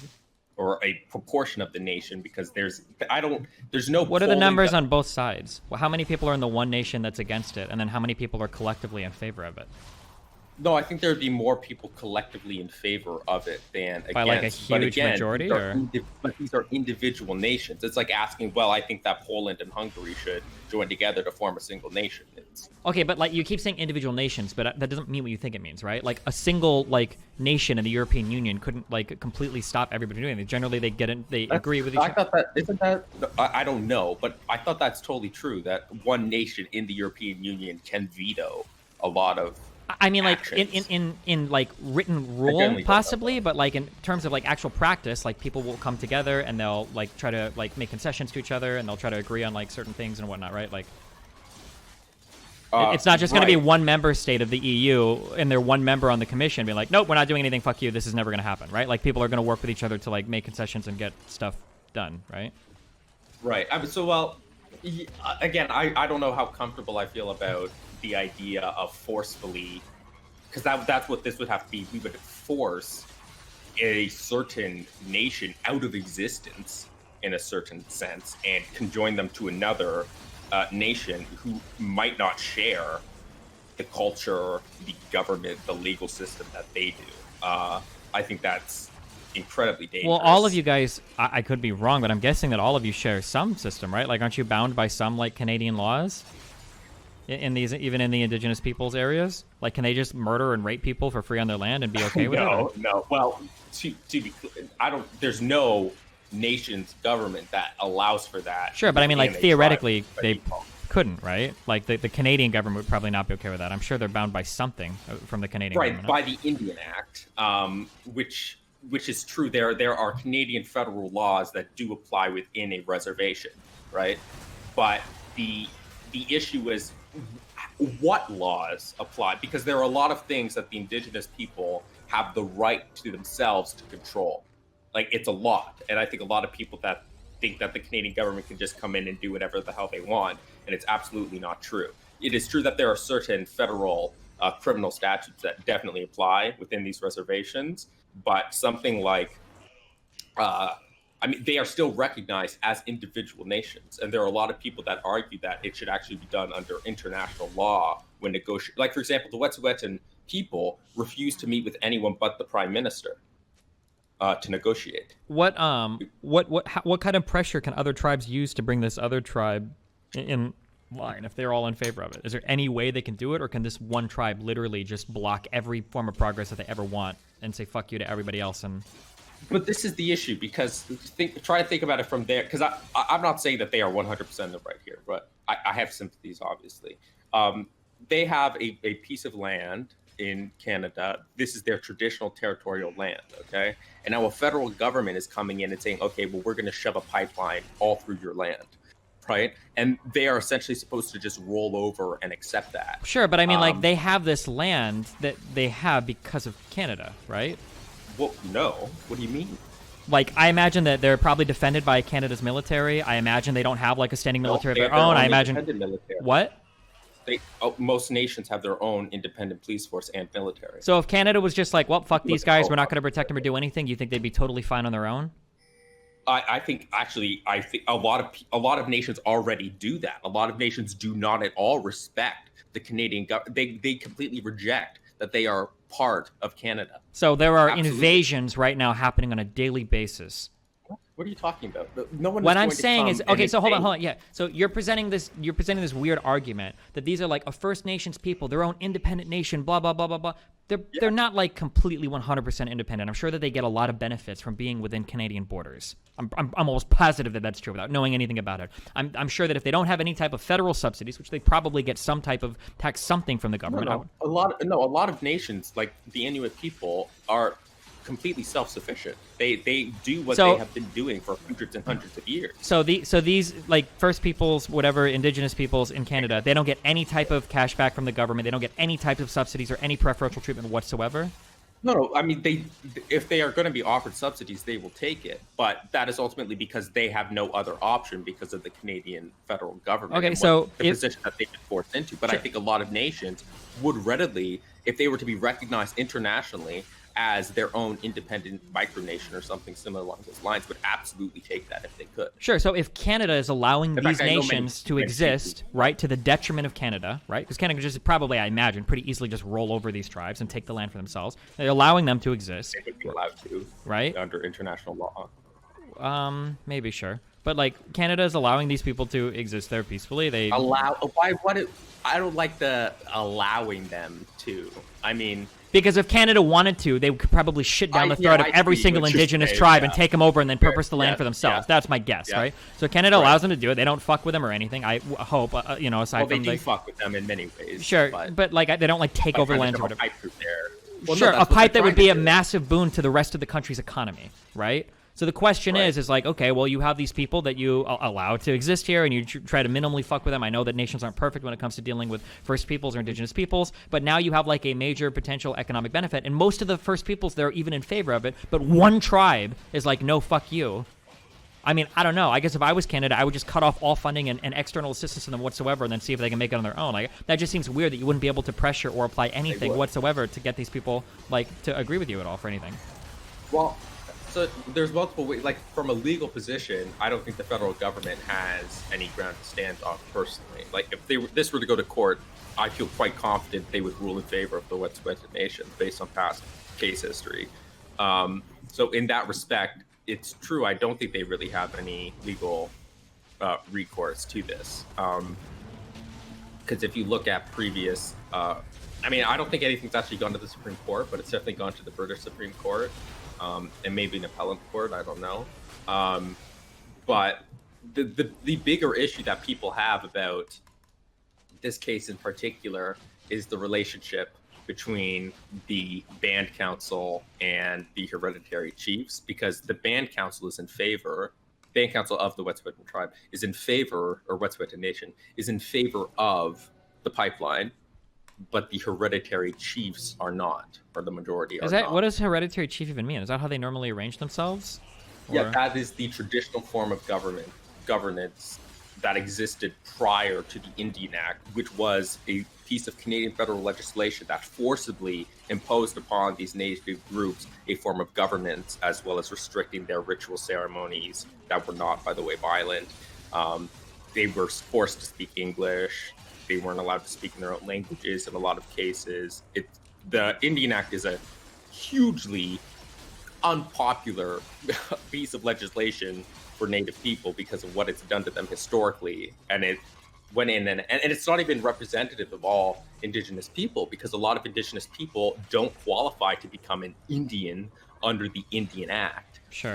Speaker 2: or a proportion of the nation, because there's no.
Speaker 1: What are the
Speaker 2: polling
Speaker 1: numbers
Speaker 2: that-
Speaker 1: on both sides? Well, how many people are in the one nation that's against it, and then how many people are collectively in favor of it?
Speaker 2: No, I think there would be more people collectively in favor of it than against.
Speaker 1: By like a
Speaker 2: But
Speaker 1: huge
Speaker 2: again,
Speaker 1: majority,
Speaker 2: these are
Speaker 1: or?
Speaker 2: but these are individual nations. It's like asking, well, I think that Poland and Hungary should join together to form a single nation.
Speaker 1: Okay, but like you keep saying individual nations, but that doesn't mean what you think it means, right? Like a single like nation in the European Union couldn't like completely stop everybody doing it. Generally, they agree with each other.
Speaker 2: I thought that isn't that. I don't know, but I thought that's totally true. That one nation in the European Union can veto a lot of.
Speaker 1: I mean, like
Speaker 2: actions.
Speaker 1: in like written rule
Speaker 2: generally
Speaker 1: possibly, but like in terms of like actual practice, like people will come together and they'll like try to like make concessions to each other and they'll try to agree on like certain things and whatnot, right? Like it's not just going to be one member state of the EU and they're one member on the commission being like, nope, we're not doing anything. Fuck you. This is never going to happen, right? Like people are going to work with each other to like make concessions and get stuff done, right?
Speaker 2: Right. Again, I don't know how comfortable I feel about the idea of forcefully, because that's what this would have to be. We would force a certain nation out of existence in a certain sense and conjoin them to another nation who might not share the culture, the government, the legal system that they do. I think that's incredibly dangerous.
Speaker 1: Well, all of you guys, I could be wrong, but I'm guessing that all of you share some system, right? Like, aren't you bound by some like Canadian laws in these, even in the Indigenous Peoples areas? Like, can they just murder and rape people for free on their land and be okay with it?
Speaker 2: No. Well, to be clear, there's no nation's government that allows for that.
Speaker 1: Sure, but I mean, like,
Speaker 2: within a
Speaker 1: theoretically,
Speaker 2: tribe by
Speaker 1: they
Speaker 2: default.
Speaker 1: couldn't, right? Like, the Canadian government would probably not be okay with that. I'm sure they're bound by something from the Canadian
Speaker 2: Right,
Speaker 1: government.
Speaker 2: by the Indian Act, which is true. There are Canadian federal laws that do apply within a reservation, right? But the issue is what laws apply, because there are a lot of things that the Indigenous people have the right to themselves to control. Like, it's a lot, and I think a lot of people that think that the Canadian government can just come in and do whatever the hell they want, and it's absolutely not true. It is true that there are certain federal criminal statutes that definitely apply within these reservations, but something like, they are still recognized as individual nations, and there are a lot of people that argue that it should actually be done under international law when negotiating. Like, for example, the Wet'suwet'en people refuse to meet with anyone but the prime minister to negotiate.
Speaker 1: What kind of pressure can other tribes use to bring this other tribe in line if they're all in favor of it? Is there any way they can do it, or can this one tribe literally just block every form of progress that they ever want and say fuck you to everybody else? And
Speaker 2: but this is the issue, because try to think about it from there, because I'm not saying that they are 100% in the right here, but I have sympathies, obviously. They have a piece of land in Canada. This is their traditional territorial land, okay? And now a federal government is coming in and saying, okay, well, we're going to shove a pipeline all through your land, right? And they are essentially supposed to just roll over and accept that.
Speaker 1: sure, but I mean, like, they have this land that they have because of Canada, right?
Speaker 2: Well, no. What do you mean?
Speaker 1: Like, I imagine that they're probably defended by Canada's military. I imagine they don't have, like, a standing military
Speaker 2: they
Speaker 1: of
Speaker 2: have
Speaker 1: their own. I
Speaker 2: independent
Speaker 1: imagine...
Speaker 2: military.
Speaker 1: What?
Speaker 2: Most nations have their own independent police force and military.
Speaker 1: So if Canada was just like, well, fuck these guys, we're not going to protect them or do anything, you think they'd be totally fine on their own?
Speaker 2: I think a lot of nations already do that. A lot of nations do not at all respect the Canadian government. They completely reject that they are part of Canada.
Speaker 1: So there are
Speaker 2: Absolutely.
Speaker 1: Invasions right now happening on a daily basis.
Speaker 2: What are you talking about? No one.
Speaker 1: What
Speaker 2: is
Speaker 1: I'm
Speaker 2: going to
Speaker 1: saying
Speaker 2: come
Speaker 1: is,
Speaker 2: and
Speaker 1: okay, so hold
Speaker 2: invade.
Speaker 1: on. Yeah. So you're presenting this weird argument that these are like a First Nations people, their own independent nation, blah, blah, blah, blah, blah. They're not like completely 100% independent. I'm sure that they get a lot of benefits from being within Canadian borders. I'm almost positive that that's true without knowing anything about it. I'm sure that if they don't have any type of federal subsidies, which they probably get some type of tax something from the government.
Speaker 2: A lot of nations, like the Inuit people, are completely self-sufficient. They do what they have been doing for hundreds and hundreds of years.
Speaker 1: So these like First Peoples, whatever, Indigenous peoples in Canada, they don't get any type of cash back from the government. They don't get any type of subsidies or any preferential treatment whatsoever.
Speaker 2: No. I mean, if they are going to be offered subsidies, they will take it. But that is ultimately because they have no other option because of the Canadian federal government.
Speaker 1: Okay,
Speaker 2: and
Speaker 1: so
Speaker 2: the position that they've been forced into. But I think a lot of nations would readily, if they were to be recognized internationally as their own independent micronation or something similar along those lines, would absolutely take that if they could.
Speaker 1: Sure. So if Canada is allowing
Speaker 2: In
Speaker 1: these
Speaker 2: fact, I know
Speaker 1: nations to
Speaker 2: many
Speaker 1: exist,
Speaker 2: people.
Speaker 1: right, to the detriment of Canada, right? Because Canada could just probably, I imagine, pretty easily just roll over these tribes and take the land for themselves. They're allowing them to exist.
Speaker 2: They would be allowed to,
Speaker 1: right?
Speaker 2: Under international law.
Speaker 1: Maybe, sure. But like Canada is allowing these people to exist there peacefully. They
Speaker 2: I don't like the allowing them to. I mean,
Speaker 1: because if Canada wanted to, they could probably shit down the throat of every single
Speaker 2: what you're
Speaker 1: Indigenous
Speaker 2: saying,
Speaker 1: tribe
Speaker 2: yeah.
Speaker 1: and take them over and then purpose the land
Speaker 2: Yeah,
Speaker 1: for themselves.
Speaker 2: yeah.
Speaker 1: That's my guess,
Speaker 2: Yeah.
Speaker 1: right? So Canada allows them to do it. They don't fuck with them or anything. I hope, aside
Speaker 2: well, they
Speaker 1: from
Speaker 2: do
Speaker 1: like,
Speaker 2: fuck with them in many ways.
Speaker 1: sure, but like they don't like take over lands or whatever.
Speaker 2: Pipe through there. Well,
Speaker 1: Sure,
Speaker 2: no,
Speaker 1: a
Speaker 2: that's what
Speaker 1: pipe
Speaker 2: they're
Speaker 1: that would
Speaker 2: trying
Speaker 1: be
Speaker 2: to
Speaker 1: a
Speaker 2: do.
Speaker 1: massive boon to the rest of the country's economy, right? So the question
Speaker 2: Right.
Speaker 1: is like, okay, well, you have these people that you allow to exist here, and you try to minimally fuck with them. I know that nations aren't perfect when it comes to dealing with First Peoples or Indigenous peoples, but now you have like a major potential economic benefit, and most of the First Peoples, they're even in favor of it, but one tribe is like, no, fuck you. I mean, I don't know. I guess if I was Canada, I would just cut off all funding and external assistance to them whatsoever, and then see if they can make it on their own. Like that just seems weird that you wouldn't be able to pressure or apply anything
Speaker 2: would.
Speaker 1: whatsoever to get these people like to agree with you at all for anything.
Speaker 2: Well, so there's multiple ways. Like from a legal position, I don't think the federal government has any ground to stand on personally. Like if this were to go to court, I feel quite confident they would rule in favor of the Wet'suwet'en Nation based on past case history. So in that respect, it's true. I don't think they really have any legal recourse to this. Because if you look at previous, I mean, I don't think anything's actually gone to the Supreme Court, but it's definitely gone to the British Supreme Court. And maybe an appellate court, I don't know. But the bigger issue that people have about this case in particular is the relationship between the band council and the hereditary chiefs, because the band council is in favor. Band council of the Wet'suwet'en tribe is in favor, or Wet'suwet'en nation is in favor of the pipeline, but the hereditary chiefs are not, or the majority are not.
Speaker 1: What does hereditary chief even mean? Is that how they normally arrange themselves?
Speaker 2: Yeah, that is the traditional form of governance that existed prior to the Indian Act, which was a piece of Canadian federal legislation that forcibly imposed upon these native groups a form of governance, as well as restricting their ritual ceremonies that were not, by the way, violent. They were forced to speak English. They weren't allowed to speak in their own languages in a lot of cases. The Indian Act is a hugely unpopular piece of legislation for Native people because of what it's done to them historically, and it went in and it's not even representative of all Indigenous people, because a lot of Indigenous people don't qualify to become an Indian under the Indian Act.
Speaker 1: Sure.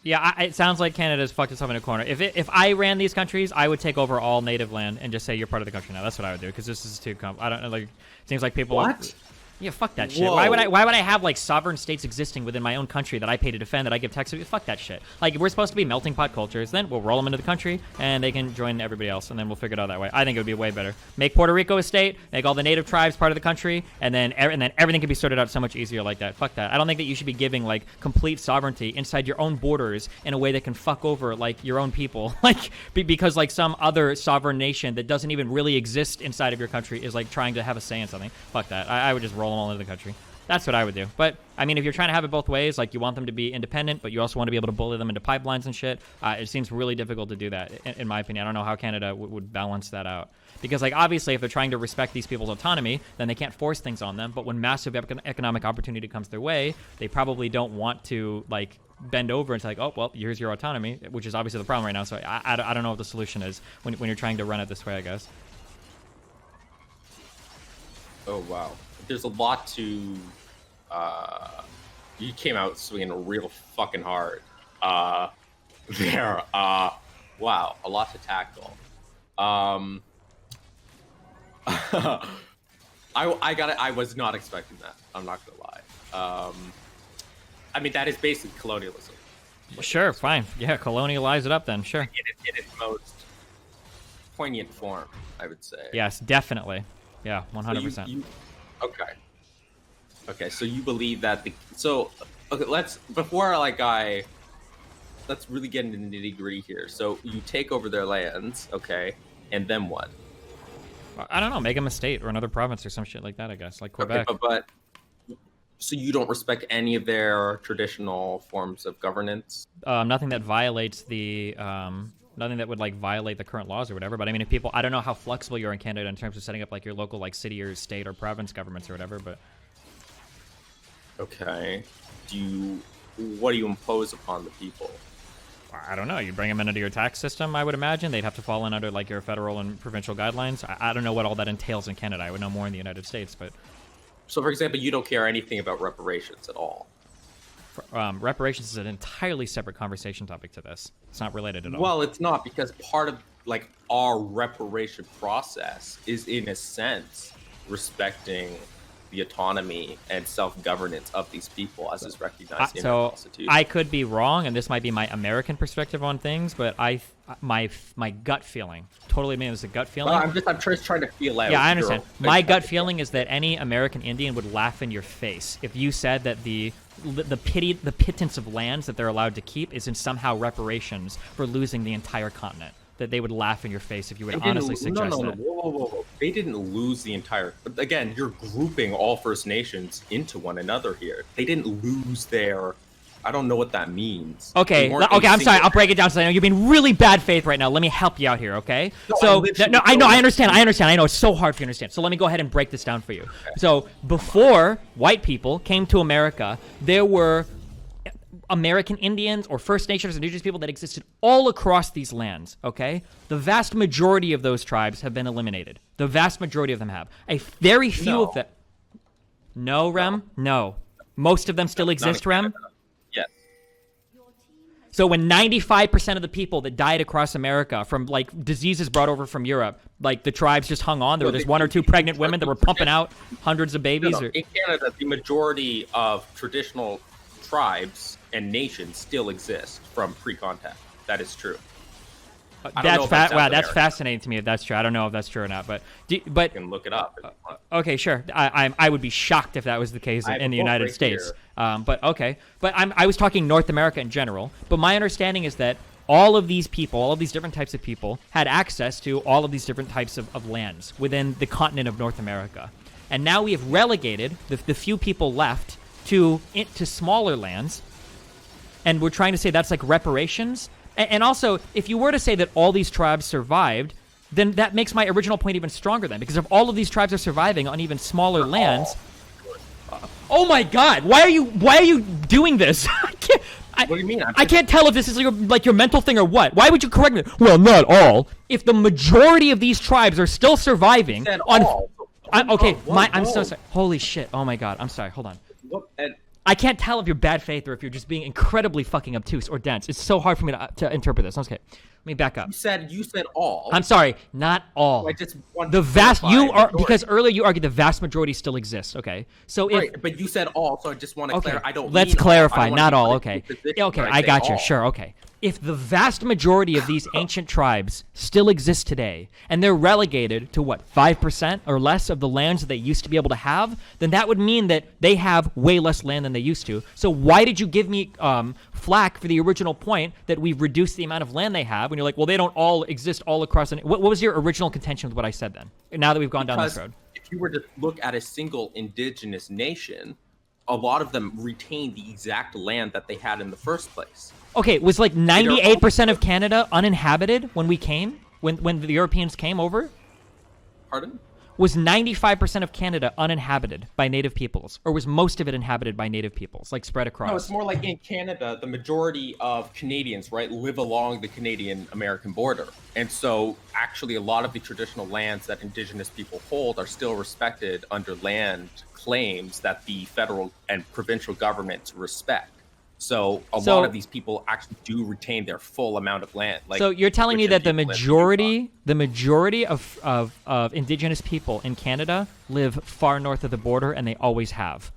Speaker 1: Yeah, it sounds like Canada's fucked itself in a corner. If I ran these countries, I would take over all native land and just say you're part of the country now. That's what I would do, because this is too I don't know. Like, it seems like people.
Speaker 2: What?
Speaker 1: Yeah, fuck that shit.
Speaker 2: Whoa.
Speaker 1: Why would I have like sovereign states existing within my own country that I pay to defend, that I give taxes? Fuck that shit. Like, we're supposed to be melting pot cultures. Then we'll roll them into the country, and they can join everybody else, and then we'll figure it out that way. I think it would be way better. Make Puerto Rico a state, make all the native tribes part of the country, and then everything can be sorted out so much easier like that. Fuck that. I don't think that you should be giving like complete sovereignty inside your own borders in a way that can fuck over like your own people, like because like some other sovereign nation that doesn't even really exist inside of your country is like trying to have a say in something. Fuck that. I would just roll them all into the country. That's what I would do. But, I mean, if you're trying to have it both ways, like you want them to be independent, but you also want to be able to bully them into pipelines and shit, it seems really difficult to do that, in my opinion. I don't know how Canada would balance that out. Because, like, obviously, if they're trying to respect these people's autonomy, then they can't force things on them. But when massive economic opportunity comes their way, they probably don't want to, like, bend over and say, like, oh, well, here's your autonomy, which is obviously the problem right now. So I don't know what the solution is when you're trying to run it this way, I guess.
Speaker 2: Oh, wow. There's a lot to... you came out swinging real fucking hard there. Wow, a lot to tackle. I was not expecting that. I'm not gonna lie. I mean, that is basically colonialism.
Speaker 1: Sure, fine. Yeah, colonialize it up then, sure.
Speaker 2: In its most poignant form, I would say.
Speaker 1: Yes, definitely. Yeah, 100%.
Speaker 2: Okay, so you believe that let's really get into the nitty-gritty here. So you take over their lands, okay, and then what?
Speaker 1: I don't know, make them a state or another province or some shit like that, I guess, like Quebec.
Speaker 2: Okay, but so you don't respect any of their traditional forms of governance?
Speaker 1: Nothing that violates the nothing that would like violate the current laws or whatever. But I mean, if people, I don't know how flexible you're in Canada in terms of setting up like your local like city or state or province governments or whatever, but.
Speaker 2: Okay. What do you impose upon the people?
Speaker 1: I don't know. You bring them into your tax system, I would imagine. They'd have to fall in under like your federal and provincial guidelines. I don't know what all that entails in Canada. I would know more in the United States, but...
Speaker 2: So, for example, you don't care anything about reparations at all?
Speaker 1: Reparations is an entirely separate conversation topic to this. It's not related at all.
Speaker 2: Well, it's not, because part of like our reparation process is, in a sense, respecting the autonomy and self-governance of these people as is recognized in the Constitution.
Speaker 1: I could be wrong, and this might be my American perspective on things, but my gut feeling, totally mean it's a gut feeling.
Speaker 2: Well, I'm just trying to feel out.
Speaker 1: Yeah, I understand. My gut feeling is that any American Indian would laugh in your face if you said that the pittance of lands that they're allowed to keep is in somehow reparations for losing the entire continent. That they would laugh in your face if you would honestly suggest that.
Speaker 2: Whoa. They didn't lose the entire... Again, you're grouping all First Nations into one another here. They didn't lose their... I don't know what that means.
Speaker 1: Okay, I'm sorry. I'll break it down. So I know you're being really bad faith right now. Let me help you out here, okay? I understand. I know it's so hard for you to understand. So let me go ahead and break this down for you. Okay. So before white people came to America, there were American Indians or First Nations, Indigenous people that existed all across these lands, okay? The vast majority of those tribes have been eliminated. The vast majority of them have. A very few of them... No, Rem? No. Most of them still exist, Rem?
Speaker 2: Yes.
Speaker 1: So when 95% of the people that died across America from like diseases brought over from Europe, like the tribes just hung on, there were just one or two pregnant women that were pumping out hundreds of babies.
Speaker 2: In Canada, the majority of traditional tribes and nations still exist from pre-contact. That is true.
Speaker 1: That's fascinating to me if that's true. I don't know if that's true or not, but
Speaker 2: you can look it up.
Speaker 1: Okay, sure. I would be shocked if that was the case in the United States. But okay. But I was talking North America in general. But my understanding is that all of these people, all of these different types of people, had access to all of these different types of lands within the continent of North America. And now we have relegated the few people left to smaller lands. And we're trying to say that's like reparations. And also, if you were to say that all these tribes survived, then that makes my original point even stronger then. Because if all of these tribes are surviving on even smaller lands... Oh my God! Why are you doing this?
Speaker 2: What do you mean?
Speaker 1: I can't tell if this is your mental thing or what. Why would you correct me? Well, not all. If the majority of these tribes are still surviving I'm so sorry. Holy shit. Oh my God. I'm sorry. Hold on. I can't tell if you're bad faith or if you're just being incredibly fucking obtuse or dense. It's so hard for me to interpret this. Okay, let me back up.
Speaker 2: You said all.
Speaker 1: I'm sorry, not all.
Speaker 2: I just want
Speaker 1: the vast because earlier you argued the vast majority still exists. Okay, so
Speaker 2: but you said all, so I just want to clarify.
Speaker 1: Let's clarify. Not all. Okay, I got you. Sure. Okay. If the vast majority of these ancient tribes still exist today, and they're relegated to, 5% or less of the lands that they used to be able to have, then that would mean that they have way less land than they used to. So why did you give me flack for the original point that we've reduced the amount of land they have, when you're like, well, they don't all exist all across... What was your original contention with what I said then, now that we've gone down this road?
Speaker 2: If you were to look at a single indigenous nation, a lot of them retain the exact land that they had in the first place.
Speaker 1: Okay, was like 98% of Canada uninhabited when we came? When the Europeans came over?
Speaker 2: Pardon?
Speaker 1: Was 95% of Canada uninhabited by native peoples? Or was most of it inhabited by native peoples, like spread across?
Speaker 2: No, it's more like in Canada, the majority of Canadians, right, live along the Canadian-American border. And so actually a lot of the traditional lands that Indigenous people hold are still respected under land claims that the federal and provincial governments respect. So a lot of these people actually do retain their full amount of land.
Speaker 1: So you're telling me that the majority of Indigenous people in Canada live far north of the border, and they always have.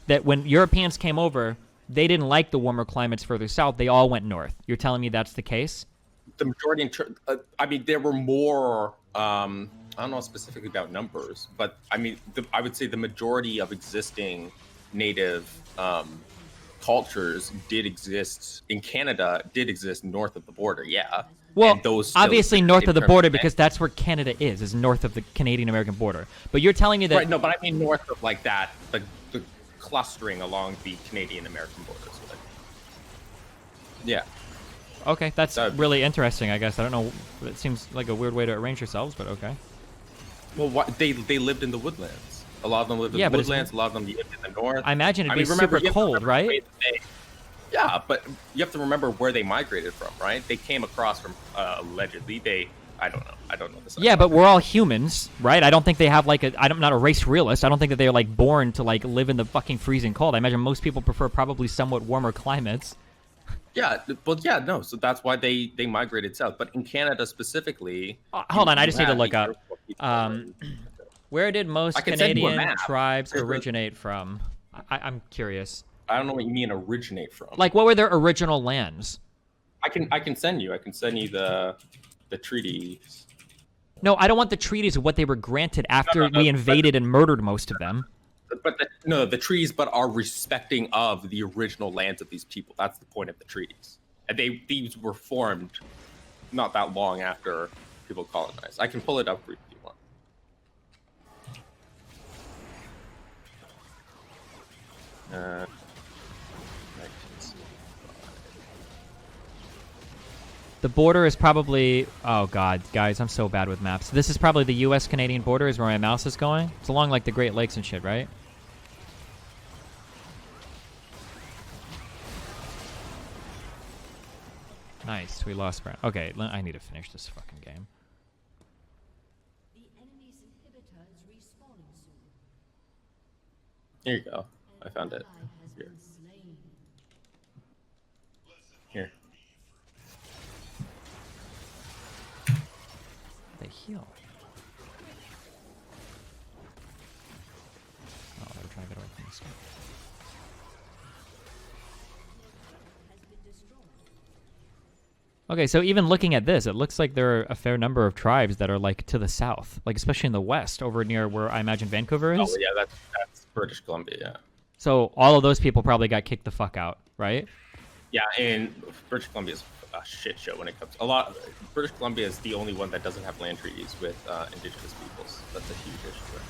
Speaker 1: That when Europeans came over, they didn't like the warmer climates further south. They all went north. You're telling me that's the case?
Speaker 2: The majority, I mean, there were more. I don't know specifically about numbers, but I mean, I would say the majority of existing native cultures did exist in Canada, did exist north of the border, yeah.
Speaker 1: Well, obviously north of the border, because that's where Canada is north of the Canadian-American border. But you're telling me that...
Speaker 2: Right, no, but I mean north of like that, the clustering along the Canadian-American borders. Yeah.
Speaker 1: Okay, that's really interesting, I guess. I don't know, it seems like a weird way to arrange yourselves, but okay.
Speaker 2: Well, they lived in the woodlands. A lot of them lived in the woodlands. A lot of them lived in the north.
Speaker 1: I imagine it'd be super cold, right?
Speaker 2: Yeah, but you have to remember where they migrated from, right? They came across from, allegedly, I don't know this.
Speaker 1: Yeah, but we're all humans, right? I don't think they have I'm not a race realist. I don't think that they're like born to like live in the fucking freezing cold. I imagine most people prefer probably somewhat warmer climates.
Speaker 2: Yeah, but yeah, no. So that's why they migrated south. But in Canada specifically,
Speaker 1: hold on, I just need to look up. Where did most Canadian tribes originate from? I'm curious.
Speaker 2: I don't know what you mean originate from.
Speaker 1: Like, what were their original lands?
Speaker 2: I can send you the treaties.
Speaker 1: No, I don't want the treaties of what they were granted after we invaded and murdered most of them.
Speaker 2: But the treaties, but are respecting of the original lands of these people. That's the point of the treaties. And these were formed not that long after people colonized. I can pull it up for you if you want.
Speaker 1: The border is probably... Oh, God. Guys, I'm so bad with maps. This is probably the U.S.-Canadian border is where my mouse is going. It's along, like, the Great Lakes and shit, right? Nice. We lost ground. Okay, I need to finish this fucking game.
Speaker 4: The enemy's inhibitor is respawning soon.
Speaker 2: Here you go. I found it. Here.
Speaker 1: heal? Oh, they're trying to get away from this guy. Okay, so even looking at this, it looks like there are a fair number of tribes that are like to the south, like especially in the west, over near where I imagine Vancouver is.
Speaker 2: Oh yeah, that's British Columbia. Yeah.
Speaker 1: So all of those people probably got kicked the fuck out, right?
Speaker 2: Yeah, and British Columbia is a shit show when it comes. British Columbia is the only one that doesn't have land treaties with Indigenous peoples. That's a huge issue. Right?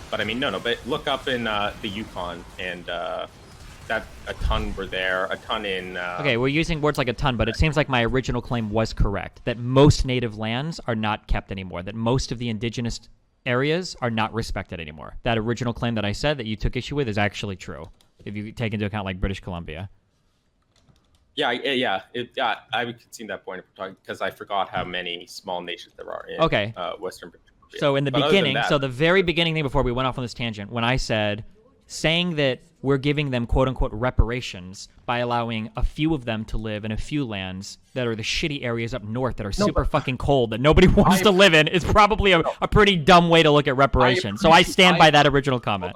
Speaker 2: But I mean, no. But look up in the Yukon, and that a ton were there. A ton in.
Speaker 1: Okay, we're using words like a ton, but it seems like my original claim was correct. That most native lands are not kept anymore. That most of the indigenous areas are not respected anymore. That original claim that I said that you took issue with is actually true, if you take into account like British Columbia.
Speaker 2: Yeah, I would concede that point because I forgot how many small nations there are in Western British Columbia.
Speaker 1: So in the beginning, the very beginning thing before we went off on this tangent, when I said saying that we're giving them quote-unquote reparations by allowing a few of them to live in a few lands that are the shitty areas up north that are super fucking cold that nobody wants to live in is probably a pretty dumb way to look at reparations. So I stand by that original comment.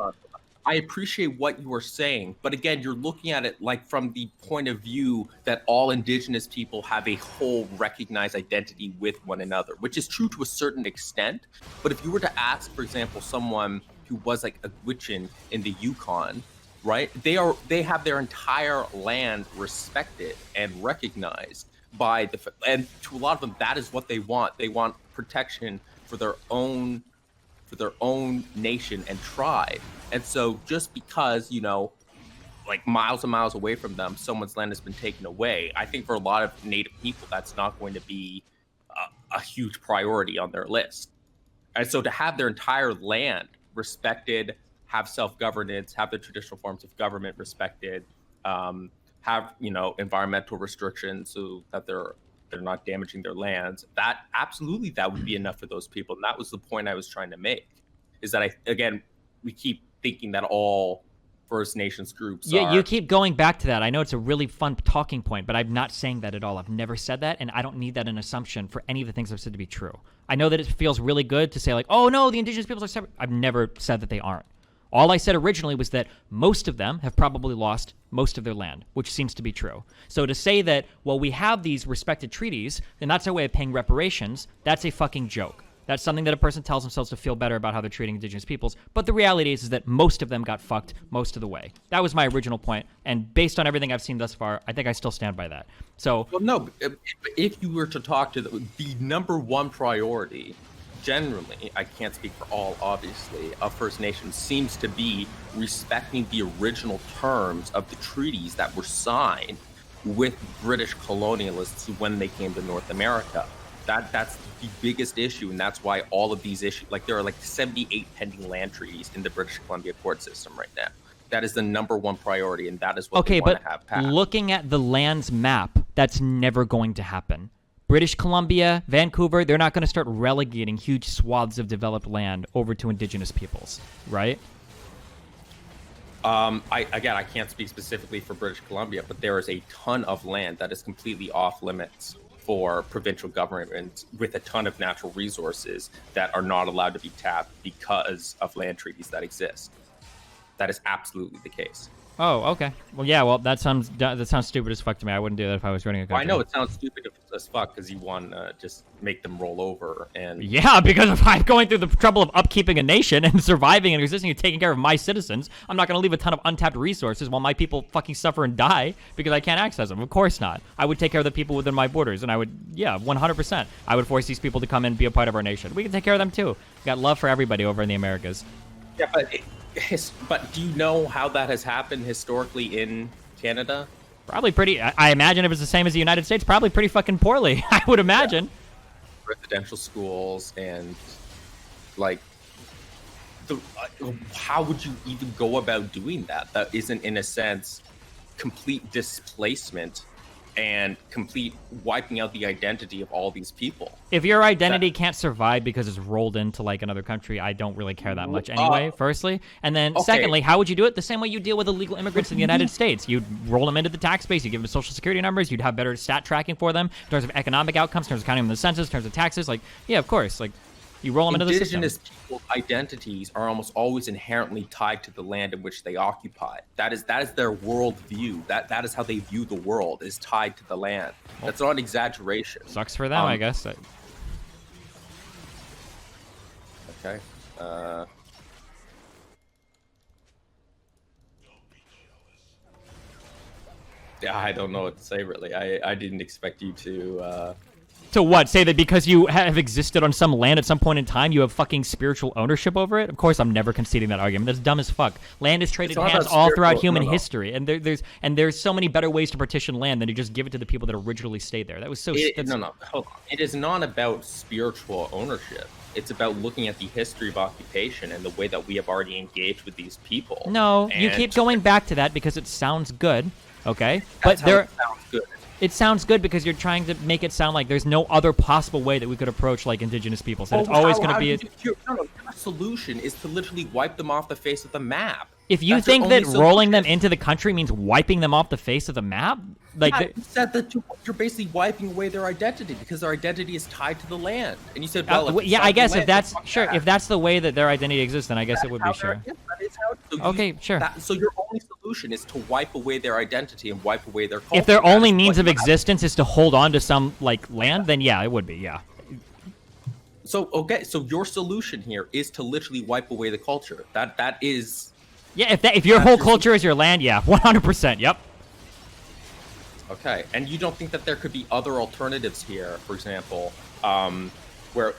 Speaker 2: I appreciate what you are saying, but again, you're looking at it like from the point of view that all indigenous people have a whole recognized identity with one another, which is true to a certain extent. But if you were to ask, for example, someone who was like a Gwich'in in the Yukon, right? They have their entire land respected and recognized by and to a lot of them, that is what they want. They want protection for their own nation and tribe. And so just because, like miles and miles away from them, someone's land has been taken away, I think for a lot of Native people, that's not going to be a huge priority on their list. And so to have their entire land respected, have self-governance, have the traditional forms of government respected, have, environmental restrictions so that they're not damaging their lands, that would be enough for those people. And that was the point I was trying to make, is that we keep thinking that all First Nations groups
Speaker 1: you keep going back to that. I know it's a really fun talking point, but I'm not saying that at all. I've never said that, and I don't need that an assumption for any of the things I've said to be true. I know that it feels really good to say like, oh no, the Indigenous peoples are separate. I've never said that they aren't. All I said originally was that most of them have probably lost most of their land, which seems to be true. So to say that, well, we have these respected treaties, and that's our way of paying reparations, that's a fucking joke. That's something that a person tells themselves to feel better about how they're treating Indigenous peoples. But the reality is that most of them got fucked most of the way. That was my original point. And based on everything I've seen thus far, I think I still stand by that. So,
Speaker 2: well, no, if you were to talk to the number one priority, generally, I can't speak for all, obviously, of First Nations, seems to be respecting the original terms of the treaties that were signed with British colonialists when they came to North America. That's the biggest issue, and that's why all of these issues, like there are like 78 pending land treaties in the British Columbia court system right now. That is the number one priority, and that is what they want to have passed.
Speaker 1: Looking at the land's map, that's never going to happen. British Columbia, Vancouver, they're not going to start relegating huge swaths of developed land over to Indigenous peoples, right?
Speaker 2: I can't speak specifically for British Columbia, but there is a ton of land that is completely off limits for provincial government with a ton of natural resources that are not allowed to be tapped because of land treaties that exist. That is absolutely the case.
Speaker 1: Oh, okay. Well, yeah. Well, that sounds stupid as fuck to me. I wouldn't do that if I was running a country.
Speaker 2: Well, I know it sounds stupid as fuck because you want to just make them roll over and.
Speaker 1: Yeah, because if I'm going through the trouble of upkeeping a nation and surviving and existing and taking care of my citizens, I'm not going to leave a ton of untapped resources while my people fucking suffer and die because I can't access them. Of course not. I would take care of the people within my borders, and I would, 100%. I would force these people to come and be a part of our nation. We can take care of them too. We got love for everybody over in the Americas.
Speaker 2: Yeah, but do you know how that has happened historically in Canada?
Speaker 1: Probably pretty. I imagine if it's the same as the United States, probably pretty fucking poorly. I would imagine.
Speaker 2: Yeah. Residential schools and like, how would you even go about doing that? That isn't, in a sense, complete displacement and complete wiping out the identity of all these people.
Speaker 1: If your identity can't survive because it's rolled into like another country, I don't really care that much anyway, firstly. And then secondly, how would you do it? The same way you deal with illegal immigrants in the United States. You'd roll them into the tax base, you give them social security numbers, you'd have better stat tracking for them in terms of economic outcomes, in terms of counting them in the census, in terms of taxes. Like, yeah, of course. Like, you roll them into the system.
Speaker 2: Indigenous people's identities are almost always inherently tied to the land in which they occupy. That is their worldview. That is how they view the world, is tied to the land. That's not an exaggeration.
Speaker 1: Sucks for them, I guess.
Speaker 2: Okay. Yeah, I don't know what to say, really. I didn't expect you to...
Speaker 1: To what? Say that because you have existed on some land at some point in time, you have fucking spiritual ownership over it? Of course, I'm never conceding that argument. That's dumb as fuck. Land is traded hands all throughout human history, and there's so many better ways to partition land than to just give it to the people that originally stayed there. That was so.
Speaker 2: No, hold on. It is not about spiritual ownership. It's about looking at the history of occupation and the way that we have already engaged with these people.
Speaker 1: No, you keep going back to that because it sounds good. Okay, but
Speaker 2: it sounds good.
Speaker 1: It sounds good because you're trying to make it sound like there's no other possible way that we could approach like indigenous peoples. And it's always going to be.
Speaker 2: Your solution is to literally wipe them off the face of the map.
Speaker 1: If you think that rolling them into the country means wiping them off the face of the map, like
Speaker 2: you said that you're basically wiping away their identity because their identity is tied to the land. And you said, well,
Speaker 1: yeah, I guess if that's sure, if that's the way that their identity exists, then I guess it would be sure.
Speaker 2: Yeah, that is how. So
Speaker 1: okay, sure.
Speaker 2: So your only solution is to wipe away their identity and wipe away their culture.
Speaker 1: If their only means of existence is to hold on to some like land, then yeah, it would be, yeah.
Speaker 2: So okay, so your solution here is to literally wipe away the culture. That is.
Speaker 1: Yeah, if your whole culture is your land, yeah, 100%, yep.
Speaker 2: Okay, and you don't think that there could be other alternatives here, for example, where,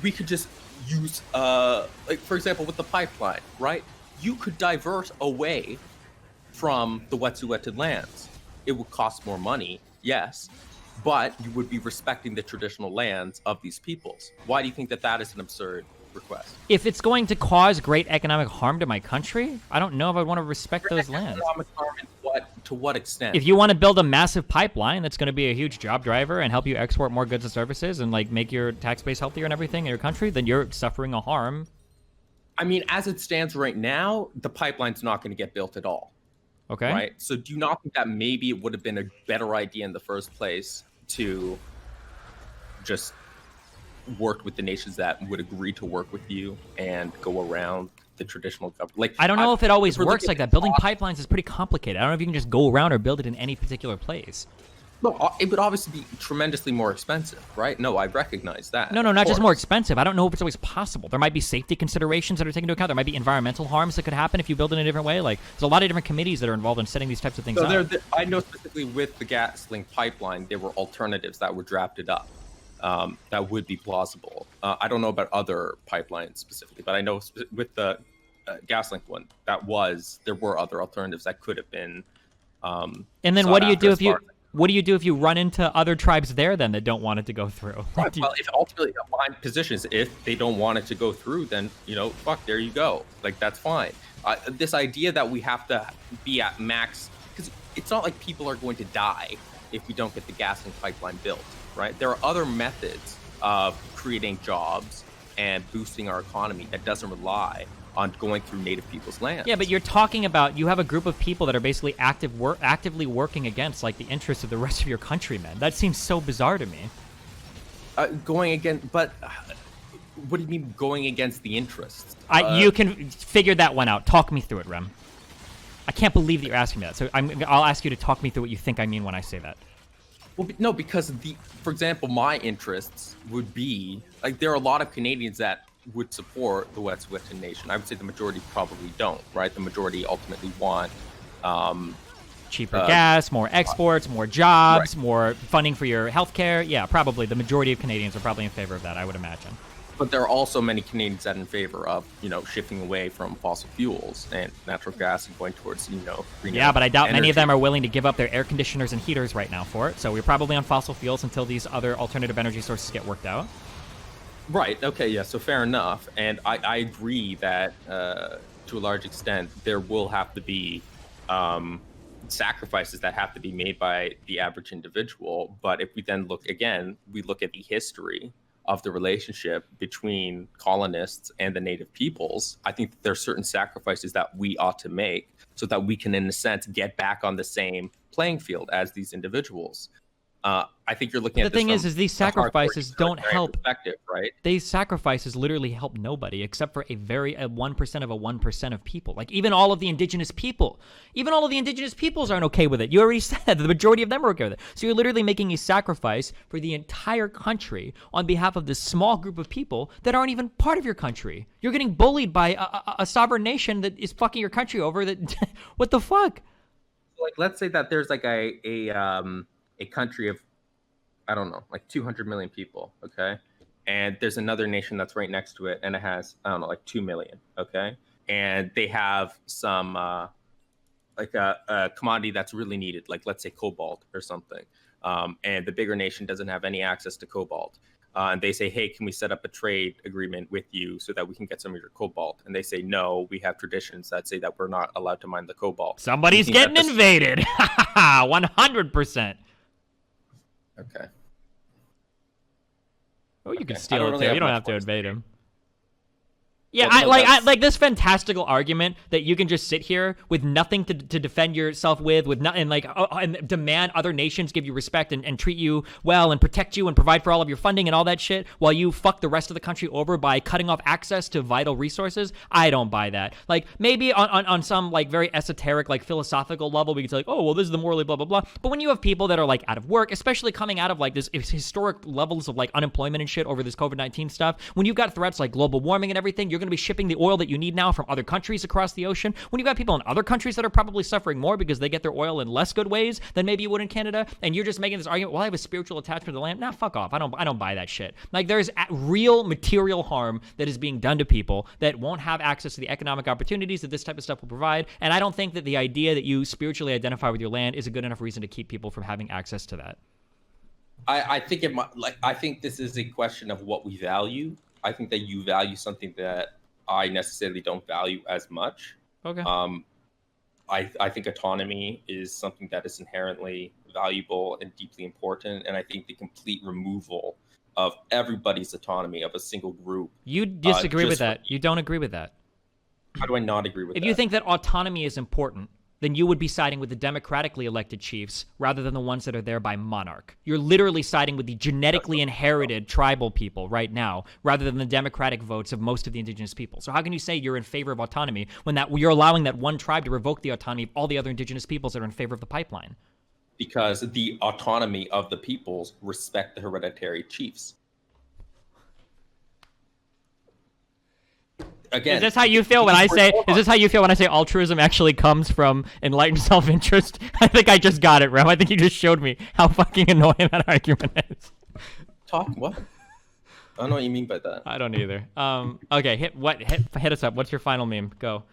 Speaker 2: we could just use, like, for example, with the pipeline, right? You could divert away from the Wet'suwet'en lands. It would cost more money, yes, but you would be respecting the traditional lands of these peoples. Why do you think that that is an absurd request?
Speaker 1: If it's going to cause great economic harm to my country, I don't know if I'd want to respect those lands.
Speaker 2: Economic harm to what extent?
Speaker 1: If you want to build a massive pipeline that's going to be a huge job driver and help you export more goods and services and like make your tax base healthier and everything in your country, then you're suffering a harm.
Speaker 2: I mean, as it stands right now, the pipeline's not going to get built at all.
Speaker 1: Okay.
Speaker 2: Right? So do you not think that maybe it would have been a better idea in the first place to just work with the nations that would agree to work with you and go around the traditional government? Like,
Speaker 1: I don't know if it always works like that. Building pipelines is pretty complicated. I don't know if you can just go around or build it in any particular place.
Speaker 2: No, it would obviously be tremendously more expensive, right? No, I recognize that.
Speaker 1: No, not just more expensive. I don't know if it's always possible. There might be safety considerations that are taken into account. There might be environmental harms that could happen if you build it in a different way. Like, there's a lot of different committees that are involved in setting these types of things up.
Speaker 2: I know specifically with the GasLink pipeline, there were alternatives that were drafted up that would be plausible. I don't know about other pipelines specifically, but I know with the GasLink one, there were other alternatives that could have been.
Speaker 1: And then what do you do if you? What do you do if you run into other tribes there then that don't want it to go through?
Speaker 2: Right, well, if ultimately my position is if they don't want it to go through, then fuck, there you go. Like, that's fine. This idea that we have to be at max, because it's not like people are going to die if we don't get the GasLink pipeline built, right? There are other methods of creating jobs and boosting our economy that doesn't rely on going through native people's lands.
Speaker 1: Yeah, but you're talking about, you have a group of people that are basically actively working against like the interests of the rest of your countrymen. That seems so bizarre to me.
Speaker 2: Going against, but what do you mean going against the interests?
Speaker 1: You can figure that one out. Talk me through it, Rem. I can't believe that you're asking me that. So I'll ask you to talk me through what you think I mean when I say that.
Speaker 2: Well, no, because for example, my interests would be like there are a lot of Canadians that would support the Wet'suwet'en Nation. I would say the majority probably don't, right? The majority ultimately want
Speaker 1: cheaper gas, more exports, more jobs, more funding for your healthcare. Yeah, probably the majority of Canadians are probably in favor of that, I would imagine.
Speaker 2: But there are also many Canadians that are in favor of, shifting away from fossil fuels and natural gas and going towards, greener
Speaker 1: Yeah, but I doubt
Speaker 2: energy.
Speaker 1: many of them are willing to give up their air conditioners and heaters right now for it. So we're probably on fossil fuels until these other alternative energy sources get worked out.
Speaker 2: Right. Okay. Yeah. So fair enough. And I agree that to a large extent there will have to be, sacrifices that have to be made by the average individual. But if we then look again, we look at the history of the relationship between colonists and the native peoples, I think that there are certain sacrifices that we ought to make so that we can, in a sense, get back on the same playing field as these individuals. I think you're looking at
Speaker 1: the thing is these sacrifices don't help.
Speaker 2: Right?
Speaker 1: These sacrifices literally help nobody except for a 1% of a 1% of people. Like even all of the indigenous peoples aren't okay with it. You already said that the majority of them are okay with it. So you're literally making a sacrifice for the entire country on behalf of this small group of people that aren't even part of your country. You're getting bullied by a sovereign nation that is fucking your country over. That what the fuck?
Speaker 2: Like, let's say that there's like a country of, I don't know, like 200 million people, okay? And there's another nation that's right next to it, and it has, I don't know, like 2 million, okay? And they have some, like a commodity that's really needed, like let's say cobalt or something. And the bigger nation doesn't have any access to cobalt. And they say, hey, can we set up a trade agreement with you so that we can get some of your cobalt? And they say, no, we have traditions that say that we're not allowed to mine the cobalt.
Speaker 1: Somebody's getting invaded. 100%.
Speaker 2: Okay.
Speaker 1: Oh, you can steal it too. You don't have to invade him. Yeah,
Speaker 2: Well, no,
Speaker 1: I like this fantastical argument that you can just sit here with nothing to defend yourself with nothing, like, and demand other nations give you respect and treat you well and protect you and provide for all of your funding and all that shit while you fuck the rest of the country over by cutting off access to vital resources. I don't buy that. Like maybe on some like very esoteric, like philosophical level, we can say like, oh, well, this is the morally blah, blah, blah. But when you have people that are like out of work, especially coming out of like this historic levels of like unemployment and shit over this COVID-19 stuff, when you've got threats like global warming and everything, you're going to be shipping the oil that you need now from other countries across the ocean. When you've got people in other countries that are probably suffering more because they get their oil in less good ways than maybe you would in Canada, and you're just making this argument, well, I have a spiritual attachment to the land. Nah, fuck off. I don't buy that shit. Like there's real material harm that is being done to people that won't have access to the economic opportunities that this type of stuff will provide. And I don't think that the idea that you spiritually identify with your land is a good enough reason to keep people from having access to that.
Speaker 2: I think it might, like, I think this is a question of what we value. I think that you value something that I necessarily don't value as much.
Speaker 1: Okay.
Speaker 2: I think autonomy is something that is inherently valuable and deeply important, and I think the complete removal of everybody's autonomy of a single group.
Speaker 1: You disagree with that. You don't agree with that.
Speaker 2: How do I not agree with that?
Speaker 1: If you think that autonomy is important, then you would be siding with the democratically elected chiefs rather than the ones that are there by monarch. You're literally siding with the genetically inherited tribal people right now rather than the democratic votes of most of the indigenous people. So how can you say you're in favor of autonomy when you're allowing that one tribe to revoke the autonomy of all the other indigenous peoples that are in favor of the pipeline?
Speaker 2: Because the autonomy of the peoples respect the hereditary chiefs. Again,
Speaker 1: is this how you feel when I say? Is this how you feel when I say altruism actually comes from enlightened self-interest? I think I just got it, Rem. I think you just showed me how fucking annoying that argument is.
Speaker 2: Talk what? I don't know what you mean by that.
Speaker 1: I don't either. Okay, hit us up. What's your final meme? Go.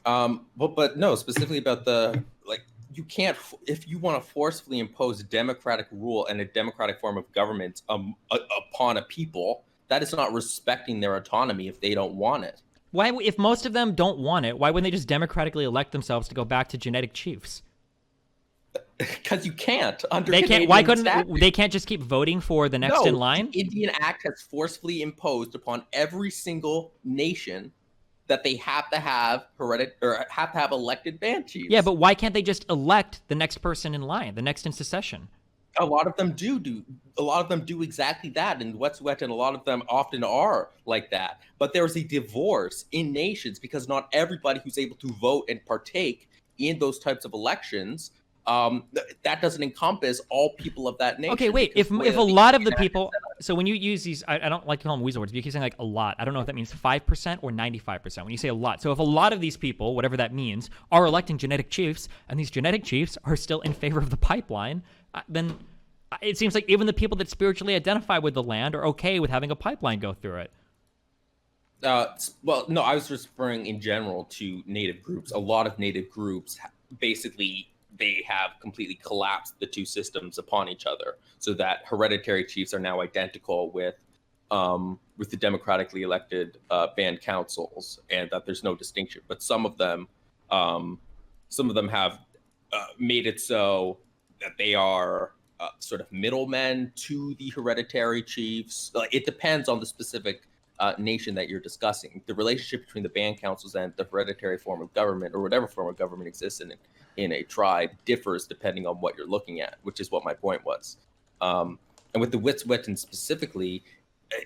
Speaker 2: But no, specifically about the, like, you can't, if you want to forcefully impose democratic rule and a democratic form of government upon a people, that is not respecting their autonomy if they don't want it.
Speaker 1: Why, if most of them don't want it, why wouldn't they just democratically elect themselves to go back to genetic chiefs?
Speaker 2: Because you can't. Under
Speaker 1: they can't.
Speaker 2: Canadian
Speaker 1: Why couldn't
Speaker 2: statute.
Speaker 1: they? Can't just keep voting for the next in line?
Speaker 2: The Indian Act has forcefully imposed upon every single nation that they have to have elected band chiefs.
Speaker 1: Yeah, but why can't they just elect the next person in line, the next in succession?
Speaker 2: A lot of them do. A lot of them do exactly that, and Wet'suwet'en, and a lot of them often are like that. But there's a divorce in nations because not everybody who's able to vote and partake in those types of elections, that doesn't encompass all people of that nation.
Speaker 1: Okay, wait. If a lot of the people, so when you use these, I don't like to call them weasel words, but you keep saying like a lot. I don't know if that means 5% or 95%. When you say a lot, so if a lot of these people, whatever that means, are electing genetic chiefs, and these genetic chiefs are still in favor of the pipeline, then it seems like even the people that spiritually identify with the land are okay with having a pipeline go through it.
Speaker 2: Well, no, I was referring in general to native groups. A lot of native groups, basically, they have completely collapsed the two systems upon each other, so that hereditary chiefs are now identical with the democratically elected band councils, and that there's no distinction. But some of them have made it so that they are sort of middlemen to the hereditary chiefs. It depends on the specific nation that you're discussing. The relationship between the band councils and the hereditary form of government, or whatever form of government exists in a tribe, differs depending on what you're looking at, which is what my point was. And with the Wet'suwet'en specifically,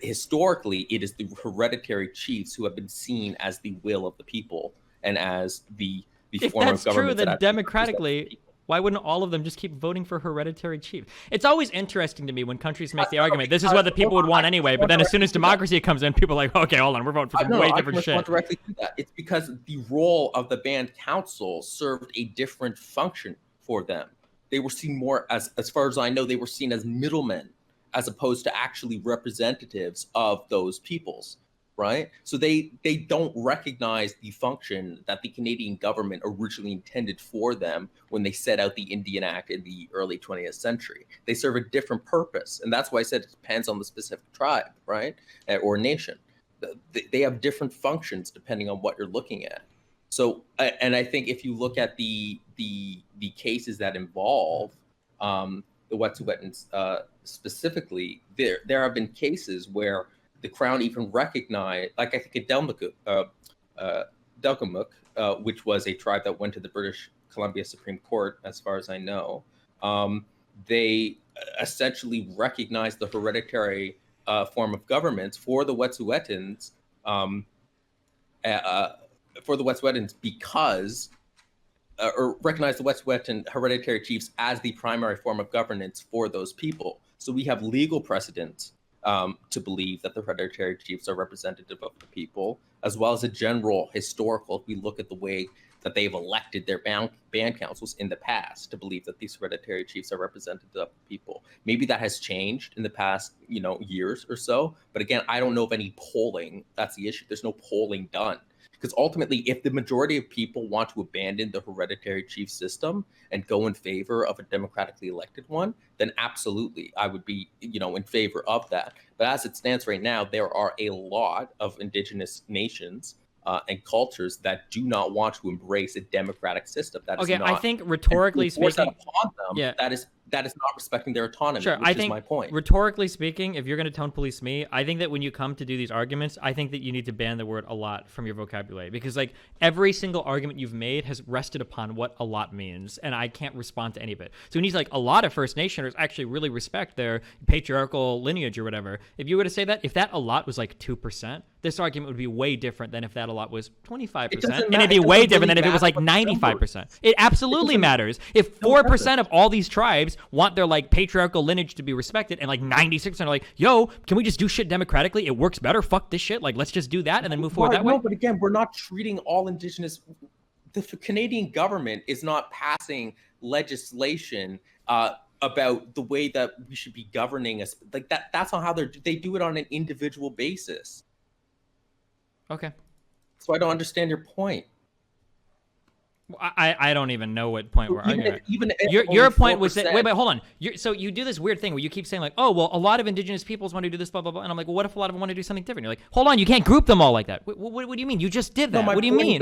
Speaker 2: historically, it is the hereditary chiefs who have been seen as the will of the people and as the
Speaker 1: If
Speaker 2: form
Speaker 1: that's
Speaker 2: of government
Speaker 1: true,
Speaker 2: that
Speaker 1: then
Speaker 2: actually represents the
Speaker 1: democratically,
Speaker 2: people.
Speaker 1: why wouldn't all of them just keep voting for hereditary chief? It's always interesting to me when countries make the
Speaker 2: No,
Speaker 1: argument, this is
Speaker 2: because-
Speaker 1: what the people would want
Speaker 2: I
Speaker 1: anyway,
Speaker 2: just
Speaker 1: but
Speaker 2: want
Speaker 1: then as soon as
Speaker 2: directly to that.
Speaker 1: democracy comes in, people are like, okay, hold on, we're voting for some
Speaker 2: No,
Speaker 1: way
Speaker 2: I
Speaker 1: different
Speaker 2: just
Speaker 1: shit.
Speaker 2: want directly to that. It's because the role of the band council served a different function for them. They were seen more as far as I know, they were seen as middlemen as opposed to actually representatives of those peoples, right? So they don't recognize the function that the Canadian government originally intended for them when they set out the Indian Act in the early 20th century. They serve a different purpose, and that's why I said it depends on the specific tribe, right, or nation. They have different functions depending on what you're looking at. So, and I think if you look at the cases that involve the Wet'suwet'ens specifically, there have been cases where the Crown even recognized, like I think at Delgamuukw, which was a tribe that went to the British Columbia Supreme Court, as far as I know, they essentially recognized the hereditary form of government for the Wet'suwet'ens, because or recognize the Wet'suwet'en hereditary chiefs as the primary form of governance for those people. So we have legal precedent to believe that the hereditary chiefs are representative of the people, as well as a general historical, if we look at the way that they've elected their band councils in the past, to believe that these hereditary chiefs are representative of the people. Maybe that has changed in the past, years or so. But again, I don't know of any polling. That's the issue. There's no polling done. Because ultimately, if the majority of people want to abandon the hereditary chief system and go in favor of a democratically elected one, then absolutely, I would be, in favor of that. But as it stands right now, there are a lot of Indigenous nations and cultures that do not want to embrace a democratic system. That is
Speaker 1: Okay,
Speaker 2: not,
Speaker 1: I think rhetorically
Speaker 2: and to force that
Speaker 1: speaking,
Speaker 2: upon them,
Speaker 1: yeah.
Speaker 2: that is not respecting their autonomy.
Speaker 1: Sure,
Speaker 2: which
Speaker 1: I
Speaker 2: is
Speaker 1: think
Speaker 2: my point.
Speaker 1: rhetorically speaking, if you're going to tone police me, I think that when you come to do these arguments, I think that you need to ban the word "a lot" from your vocabulary, because like every single argument you've made has rested upon what "a lot" means, and I can't respond to any of it. So we need to, like, a lot of First Nationers actually really respect their patriarchal lineage or whatever. If you were to say that, if that "a lot" was like 2%, this argument would be way different than if that "a lot" was 25%, and it'd be way different than if it was like 95%. It absolutely matters. If 4% of all these tribes want their like patriarchal lineage to be respected, and like 96% are like, yo, can we just do shit democratically? It works better. Fuck this shit. Like, let's just do that and then move forward that way.
Speaker 2: No, but again, we're not treating all Indigenous. The Canadian government is not passing legislation about the way that we should be governing us. Like that. That's not how they do it on an individual basis.
Speaker 1: Okay.
Speaker 2: So I don't understand your point.
Speaker 1: I don't even know what point we're arguing.
Speaker 2: Your
Speaker 1: point was that, wait, hold on. So you do this weird thing where you keep saying like, oh, well, a lot of Indigenous peoples want to do this, blah, blah, blah. And I'm like, well, what if a lot of them want to do something different? You're like, hold on, you can't group them all like that. What do you mean? You just did that. What do you mean?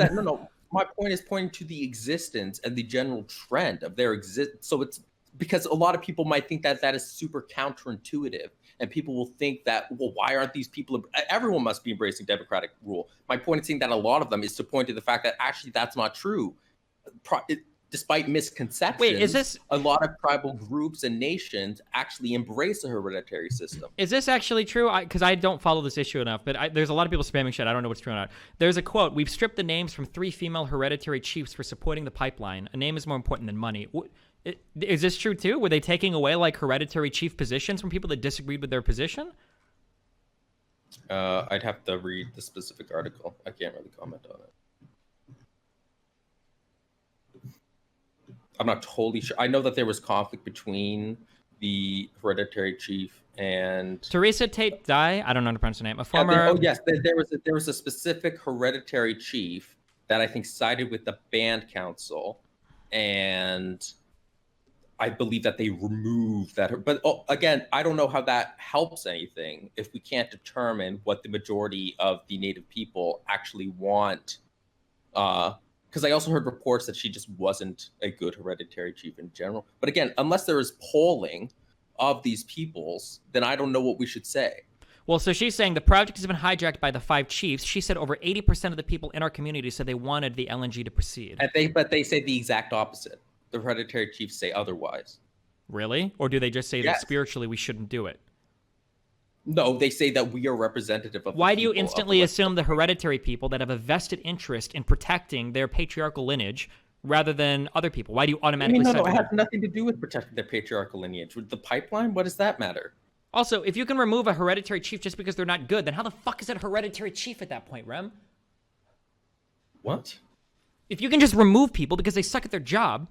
Speaker 2: My point is pointing to the existence and the general trend of their existence. So it's because a lot of people might think that that is super counterintuitive. And people will think that, well, why aren't these people? Everyone must be embracing democratic rule. My point in saying that a lot of them is to point to the fact that actually that's not true. Despite misconceptions,
Speaker 1: wait, is this
Speaker 2: a lot of tribal groups and nations actually embrace a hereditary system?
Speaker 1: Is this actually true? Because I don't follow this issue enough, but there's a lot of people spamming shit. I don't know what's true or not. There's a quote: "We've stripped the names from 3 female hereditary chiefs for supporting the pipeline. A name is more important than money." Is this true too? Were they taking away like hereditary chief positions from people that disagreed with their position?
Speaker 2: I'd have to read the specific article. I can't really comment on it. I'm not totally sure. I know that there was conflict between the hereditary chief and
Speaker 1: Teresa Tate Dye. I don't know how to pronounce her name. A former.
Speaker 2: Yes, there was a specific hereditary chief that I think sided with the band council, and I believe that they removed that. But again, I don't know how that helps anything if we can't determine what the majority of the Native people actually want because I also heard reports that she just wasn't a good hereditary chief in general. But again, unless there is polling of these peoples, then I don't know what we should say.
Speaker 1: Well, so she's saying the project has been hijacked by the 5 chiefs. She said over 80% of the people in our community said they wanted the LNG to proceed.
Speaker 2: But they say the exact opposite. The hereditary chiefs say otherwise.
Speaker 1: Really? Or do they just say that spiritually we shouldn't do it?
Speaker 2: No, they say that we are representative of.
Speaker 1: Why do you instantly assume the hereditary people that have a vested interest in protecting their patriarchal lineage rather than other people? Why do you automatically?
Speaker 2: No, it has nothing to do with protecting their patriarchal lineage. With the pipeline, what does that matter?
Speaker 1: Also, if you can remove a hereditary chief just because they're not good, then how the fuck is it a hereditary chief at that point, Rem?
Speaker 2: What?
Speaker 1: If you can just remove people because they suck at their job,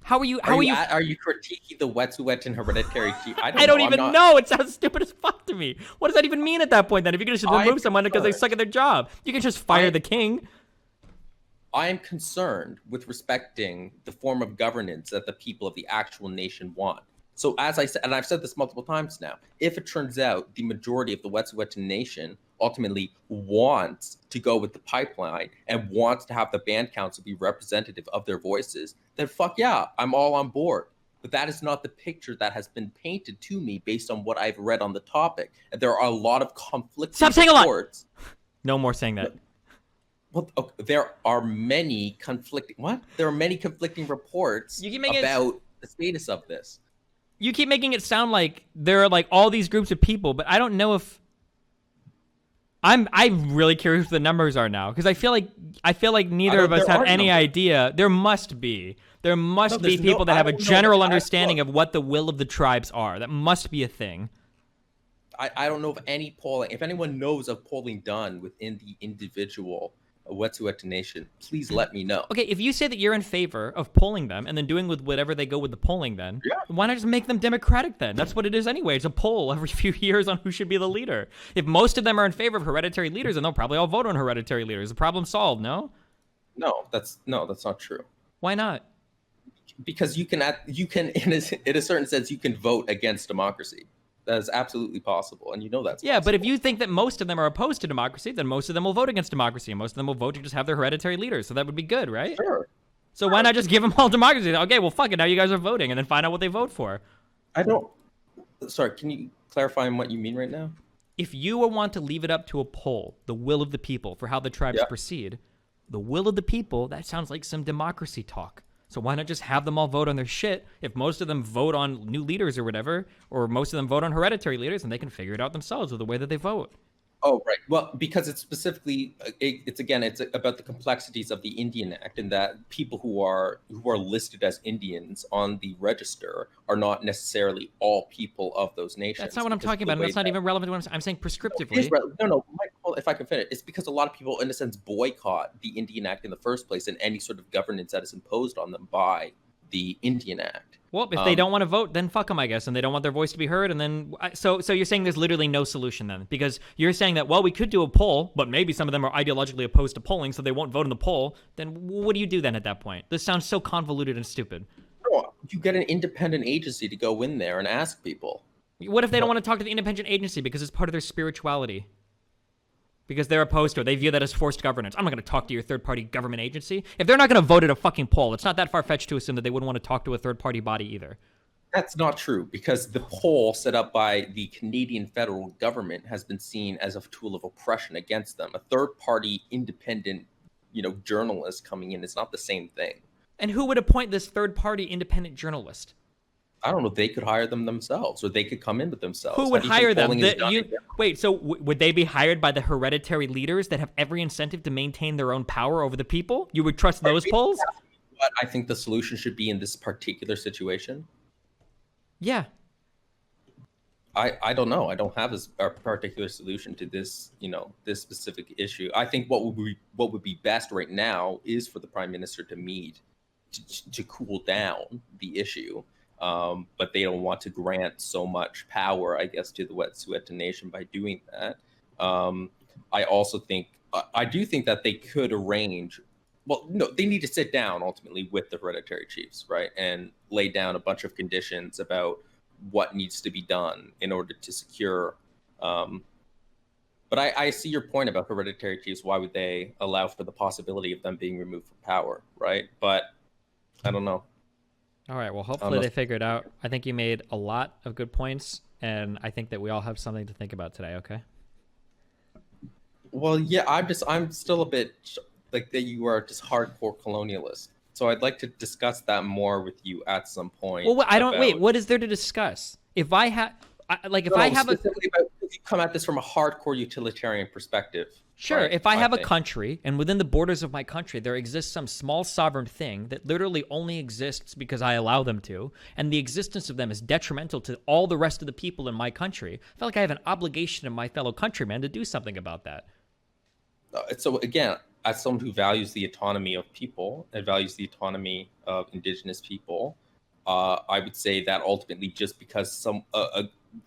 Speaker 1: how are you?
Speaker 2: Are you critiquing the Wet'suwet'en hereditary chief?
Speaker 1: I don't even know. It sounds stupid as fuck to me. What does that even mean at that point? Then, if you can just remove someone because they suck at their job, you can just fire the king.
Speaker 2: I am concerned with respecting the form of governance that the people of the actual nation want. So as I said, and I've said this multiple times now, if it turns out the majority of the Wet'suwet'en nation ultimately wants to go with the pipeline and wants to have the band council be representative of their voices, then fuck yeah, I'm all on board. But that is not the picture that has been painted to me based on what I've read on the topic. And there are a lot of conflicting
Speaker 1: Stop saying
Speaker 2: reports.
Speaker 1: A lot. No more saying that.
Speaker 2: Well, there are many conflicting reports about the status of this.
Speaker 1: You keep making it sound like there are like all these groups of people, but I don't know if I'm really curious what the numbers are now, because I feel like neither of us have any idea. There must be people that have a general understanding of what the will of the tribes are. That must be a thing.
Speaker 2: I don't know of any polling. If anyone knows of polling done within the individual Wet'suwet'en nation, please let me know.
Speaker 1: Okay, if you say that you're in favor of polling them and then doing with whatever they go with the polling, then why not just make them democratic then? That's what it is anyway. It's a poll every few years on who should be the leader. If most of them are in favor of hereditary leaders, then they'll probably all vote on hereditary leaders. The problem solved, no?
Speaker 2: No, that's not true.
Speaker 1: Why not?
Speaker 2: Because you can in a certain sense you can vote against democracy. That is absolutely possible, and you know that's possible.
Speaker 1: But if you think that most of them are opposed to democracy, then most of them will vote against democracy, and most of them will vote to just have their hereditary leaders, so that would be good, right?
Speaker 2: Sure.
Speaker 1: So why not just give them all democracy? Okay, well, fuck it, now you guys are voting, and then find out what they vote for.
Speaker 2: Sorry, can you clarify what you mean right now?
Speaker 1: If you want to leave it up to a poll, the will of the people, for how the tribes proceed, the will of the people, that sounds like some democracy talk. So why not just have them all vote on their shit? If most of them vote on new leaders or whatever, or most of them vote on hereditary leaders, then they can figure it out themselves with the way that they vote.
Speaker 2: Oh, right. Well, because it's specifically, it's about the complexities of the Indian Act, and that people who are listed as Indians on the register are not necessarily all people of those nations.
Speaker 1: That's not what I'm talking about. And that's not even relevant to what I'm saying prescriptively.
Speaker 2: No, Michael, if I can finish, it's because a lot of people, in a sense, boycott the Indian Act in the first place and any sort of governance that is imposed on them by the Indian Act.
Speaker 1: Well, if they don't want to vote, then fuck them, I guess, and they don't want their voice to be heard. And then, so you're saying there's literally no solution then, because you're saying that, well, we could do a poll, but maybe some of them are ideologically opposed to polling, so they won't vote in the poll. Then what do you do then at that point? This sounds so convoluted and stupid.
Speaker 2: No, you get an independent agency to go in there and ask people.
Speaker 1: What if they don't want to talk to the independent agency because it's part of their spirituality? Because they're opposed to it. They view that as forced governance. I'm not going to talk to your third-party government agency. If they're not going to vote at a fucking poll, it's not that far-fetched to assume that they wouldn't want to talk to a third-party body either.
Speaker 2: That's not true, because the poll set up by the Canadian federal government has been seen as a tool of oppression against them. A third-party independent, journalist coming in is not the same thing.
Speaker 1: And who would appoint this third-party independent journalist?
Speaker 2: I don't know. They could hire them themselves, or they could come in with themselves.
Speaker 1: Who would hire them? Wait, so would they be hired by the hereditary leaders that have every incentive to maintain their own power over the people? You would trust those polls?
Speaker 2: What I think the solution should be in this particular situation?
Speaker 1: Yeah.
Speaker 2: I don't know. I don't have a particular solution to this, this specific issue. I think what would be best right now is for the Prime Minister to meet to cool down the issue. But they don't want to grant so much power, I guess, to the Wet'suwet'en nation by doing that. I also think, I do think that they could arrange, well, no, they need to sit down ultimately with the hereditary chiefs, right? And lay down a bunch of conditions about what needs to be done in order to secure But I see your point about hereditary chiefs. Why would they allow for the possibility of them being removed from power, right? But I don't know.
Speaker 1: All right, well, hopefully they figure it out. I think you made a lot of good points, and I think that we all have something to think about today, okay?
Speaker 2: Well, yeah, I'm still a bit like that you are just hardcore colonialist. So I'd like to discuss that more with you at some point.
Speaker 1: Well, I don't wait. What is there to discuss? If I have,
Speaker 2: specifically about, if you come at this from a hardcore utilitarian perspective.
Speaker 1: Sure,
Speaker 2: right?
Speaker 1: if I have a country, and within the borders of my country, there exists some small sovereign thing that literally only exists because I allow them to, and the existence of them is detrimental to all the rest of the people in my country, I feel like I have an obligation to my fellow countrymen to do something about that.
Speaker 2: So again, as someone who values the autonomy of people and values the autonomy of Indigenous people, I would say that ultimately just because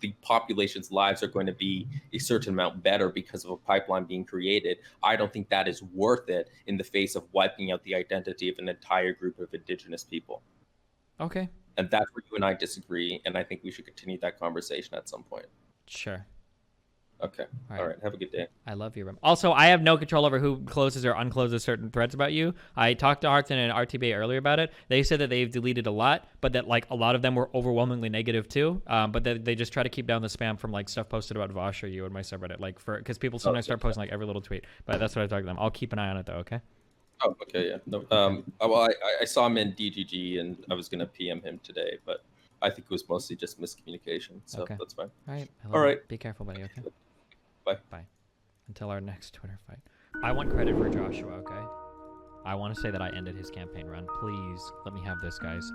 Speaker 2: the population's lives are going to be a certain amount better because of a pipeline being created, I don't think that is worth it in the face of wiping out the identity of an entire group of Indigenous people.
Speaker 1: Okay.
Speaker 2: And that's where you and I disagree, and I think we should continue that conversation at some point.
Speaker 1: Sure.
Speaker 2: Okay. All right. Have a good day.
Speaker 1: I love you, Rim. Also, I have no control over who closes or uncloses certain threads about you. I talked to Harton and RTB earlier about it. They said that they've deleted a lot, but that like a lot of them were overwhelmingly negative too. But they just try to keep down the spam from like stuff posted about Vosh or you and my subreddit, like because people sometimes start posting like every little tweet. But that's what I talked to them. I'll keep an eye on it though. Okay.
Speaker 2: Oh, okay. Yeah. No. Well, I saw him in DGG, and I was gonna PM him today, but I think it was mostly just miscommunication. So that's fine.
Speaker 1: All right.
Speaker 2: All right.
Speaker 1: Be careful, buddy. Okay.
Speaker 2: Bye.
Speaker 1: Bye. Until our next Twitter fight. I want credit for Joshua, okay? I want to say that I ended his campaign run. Please, let me have this, guys.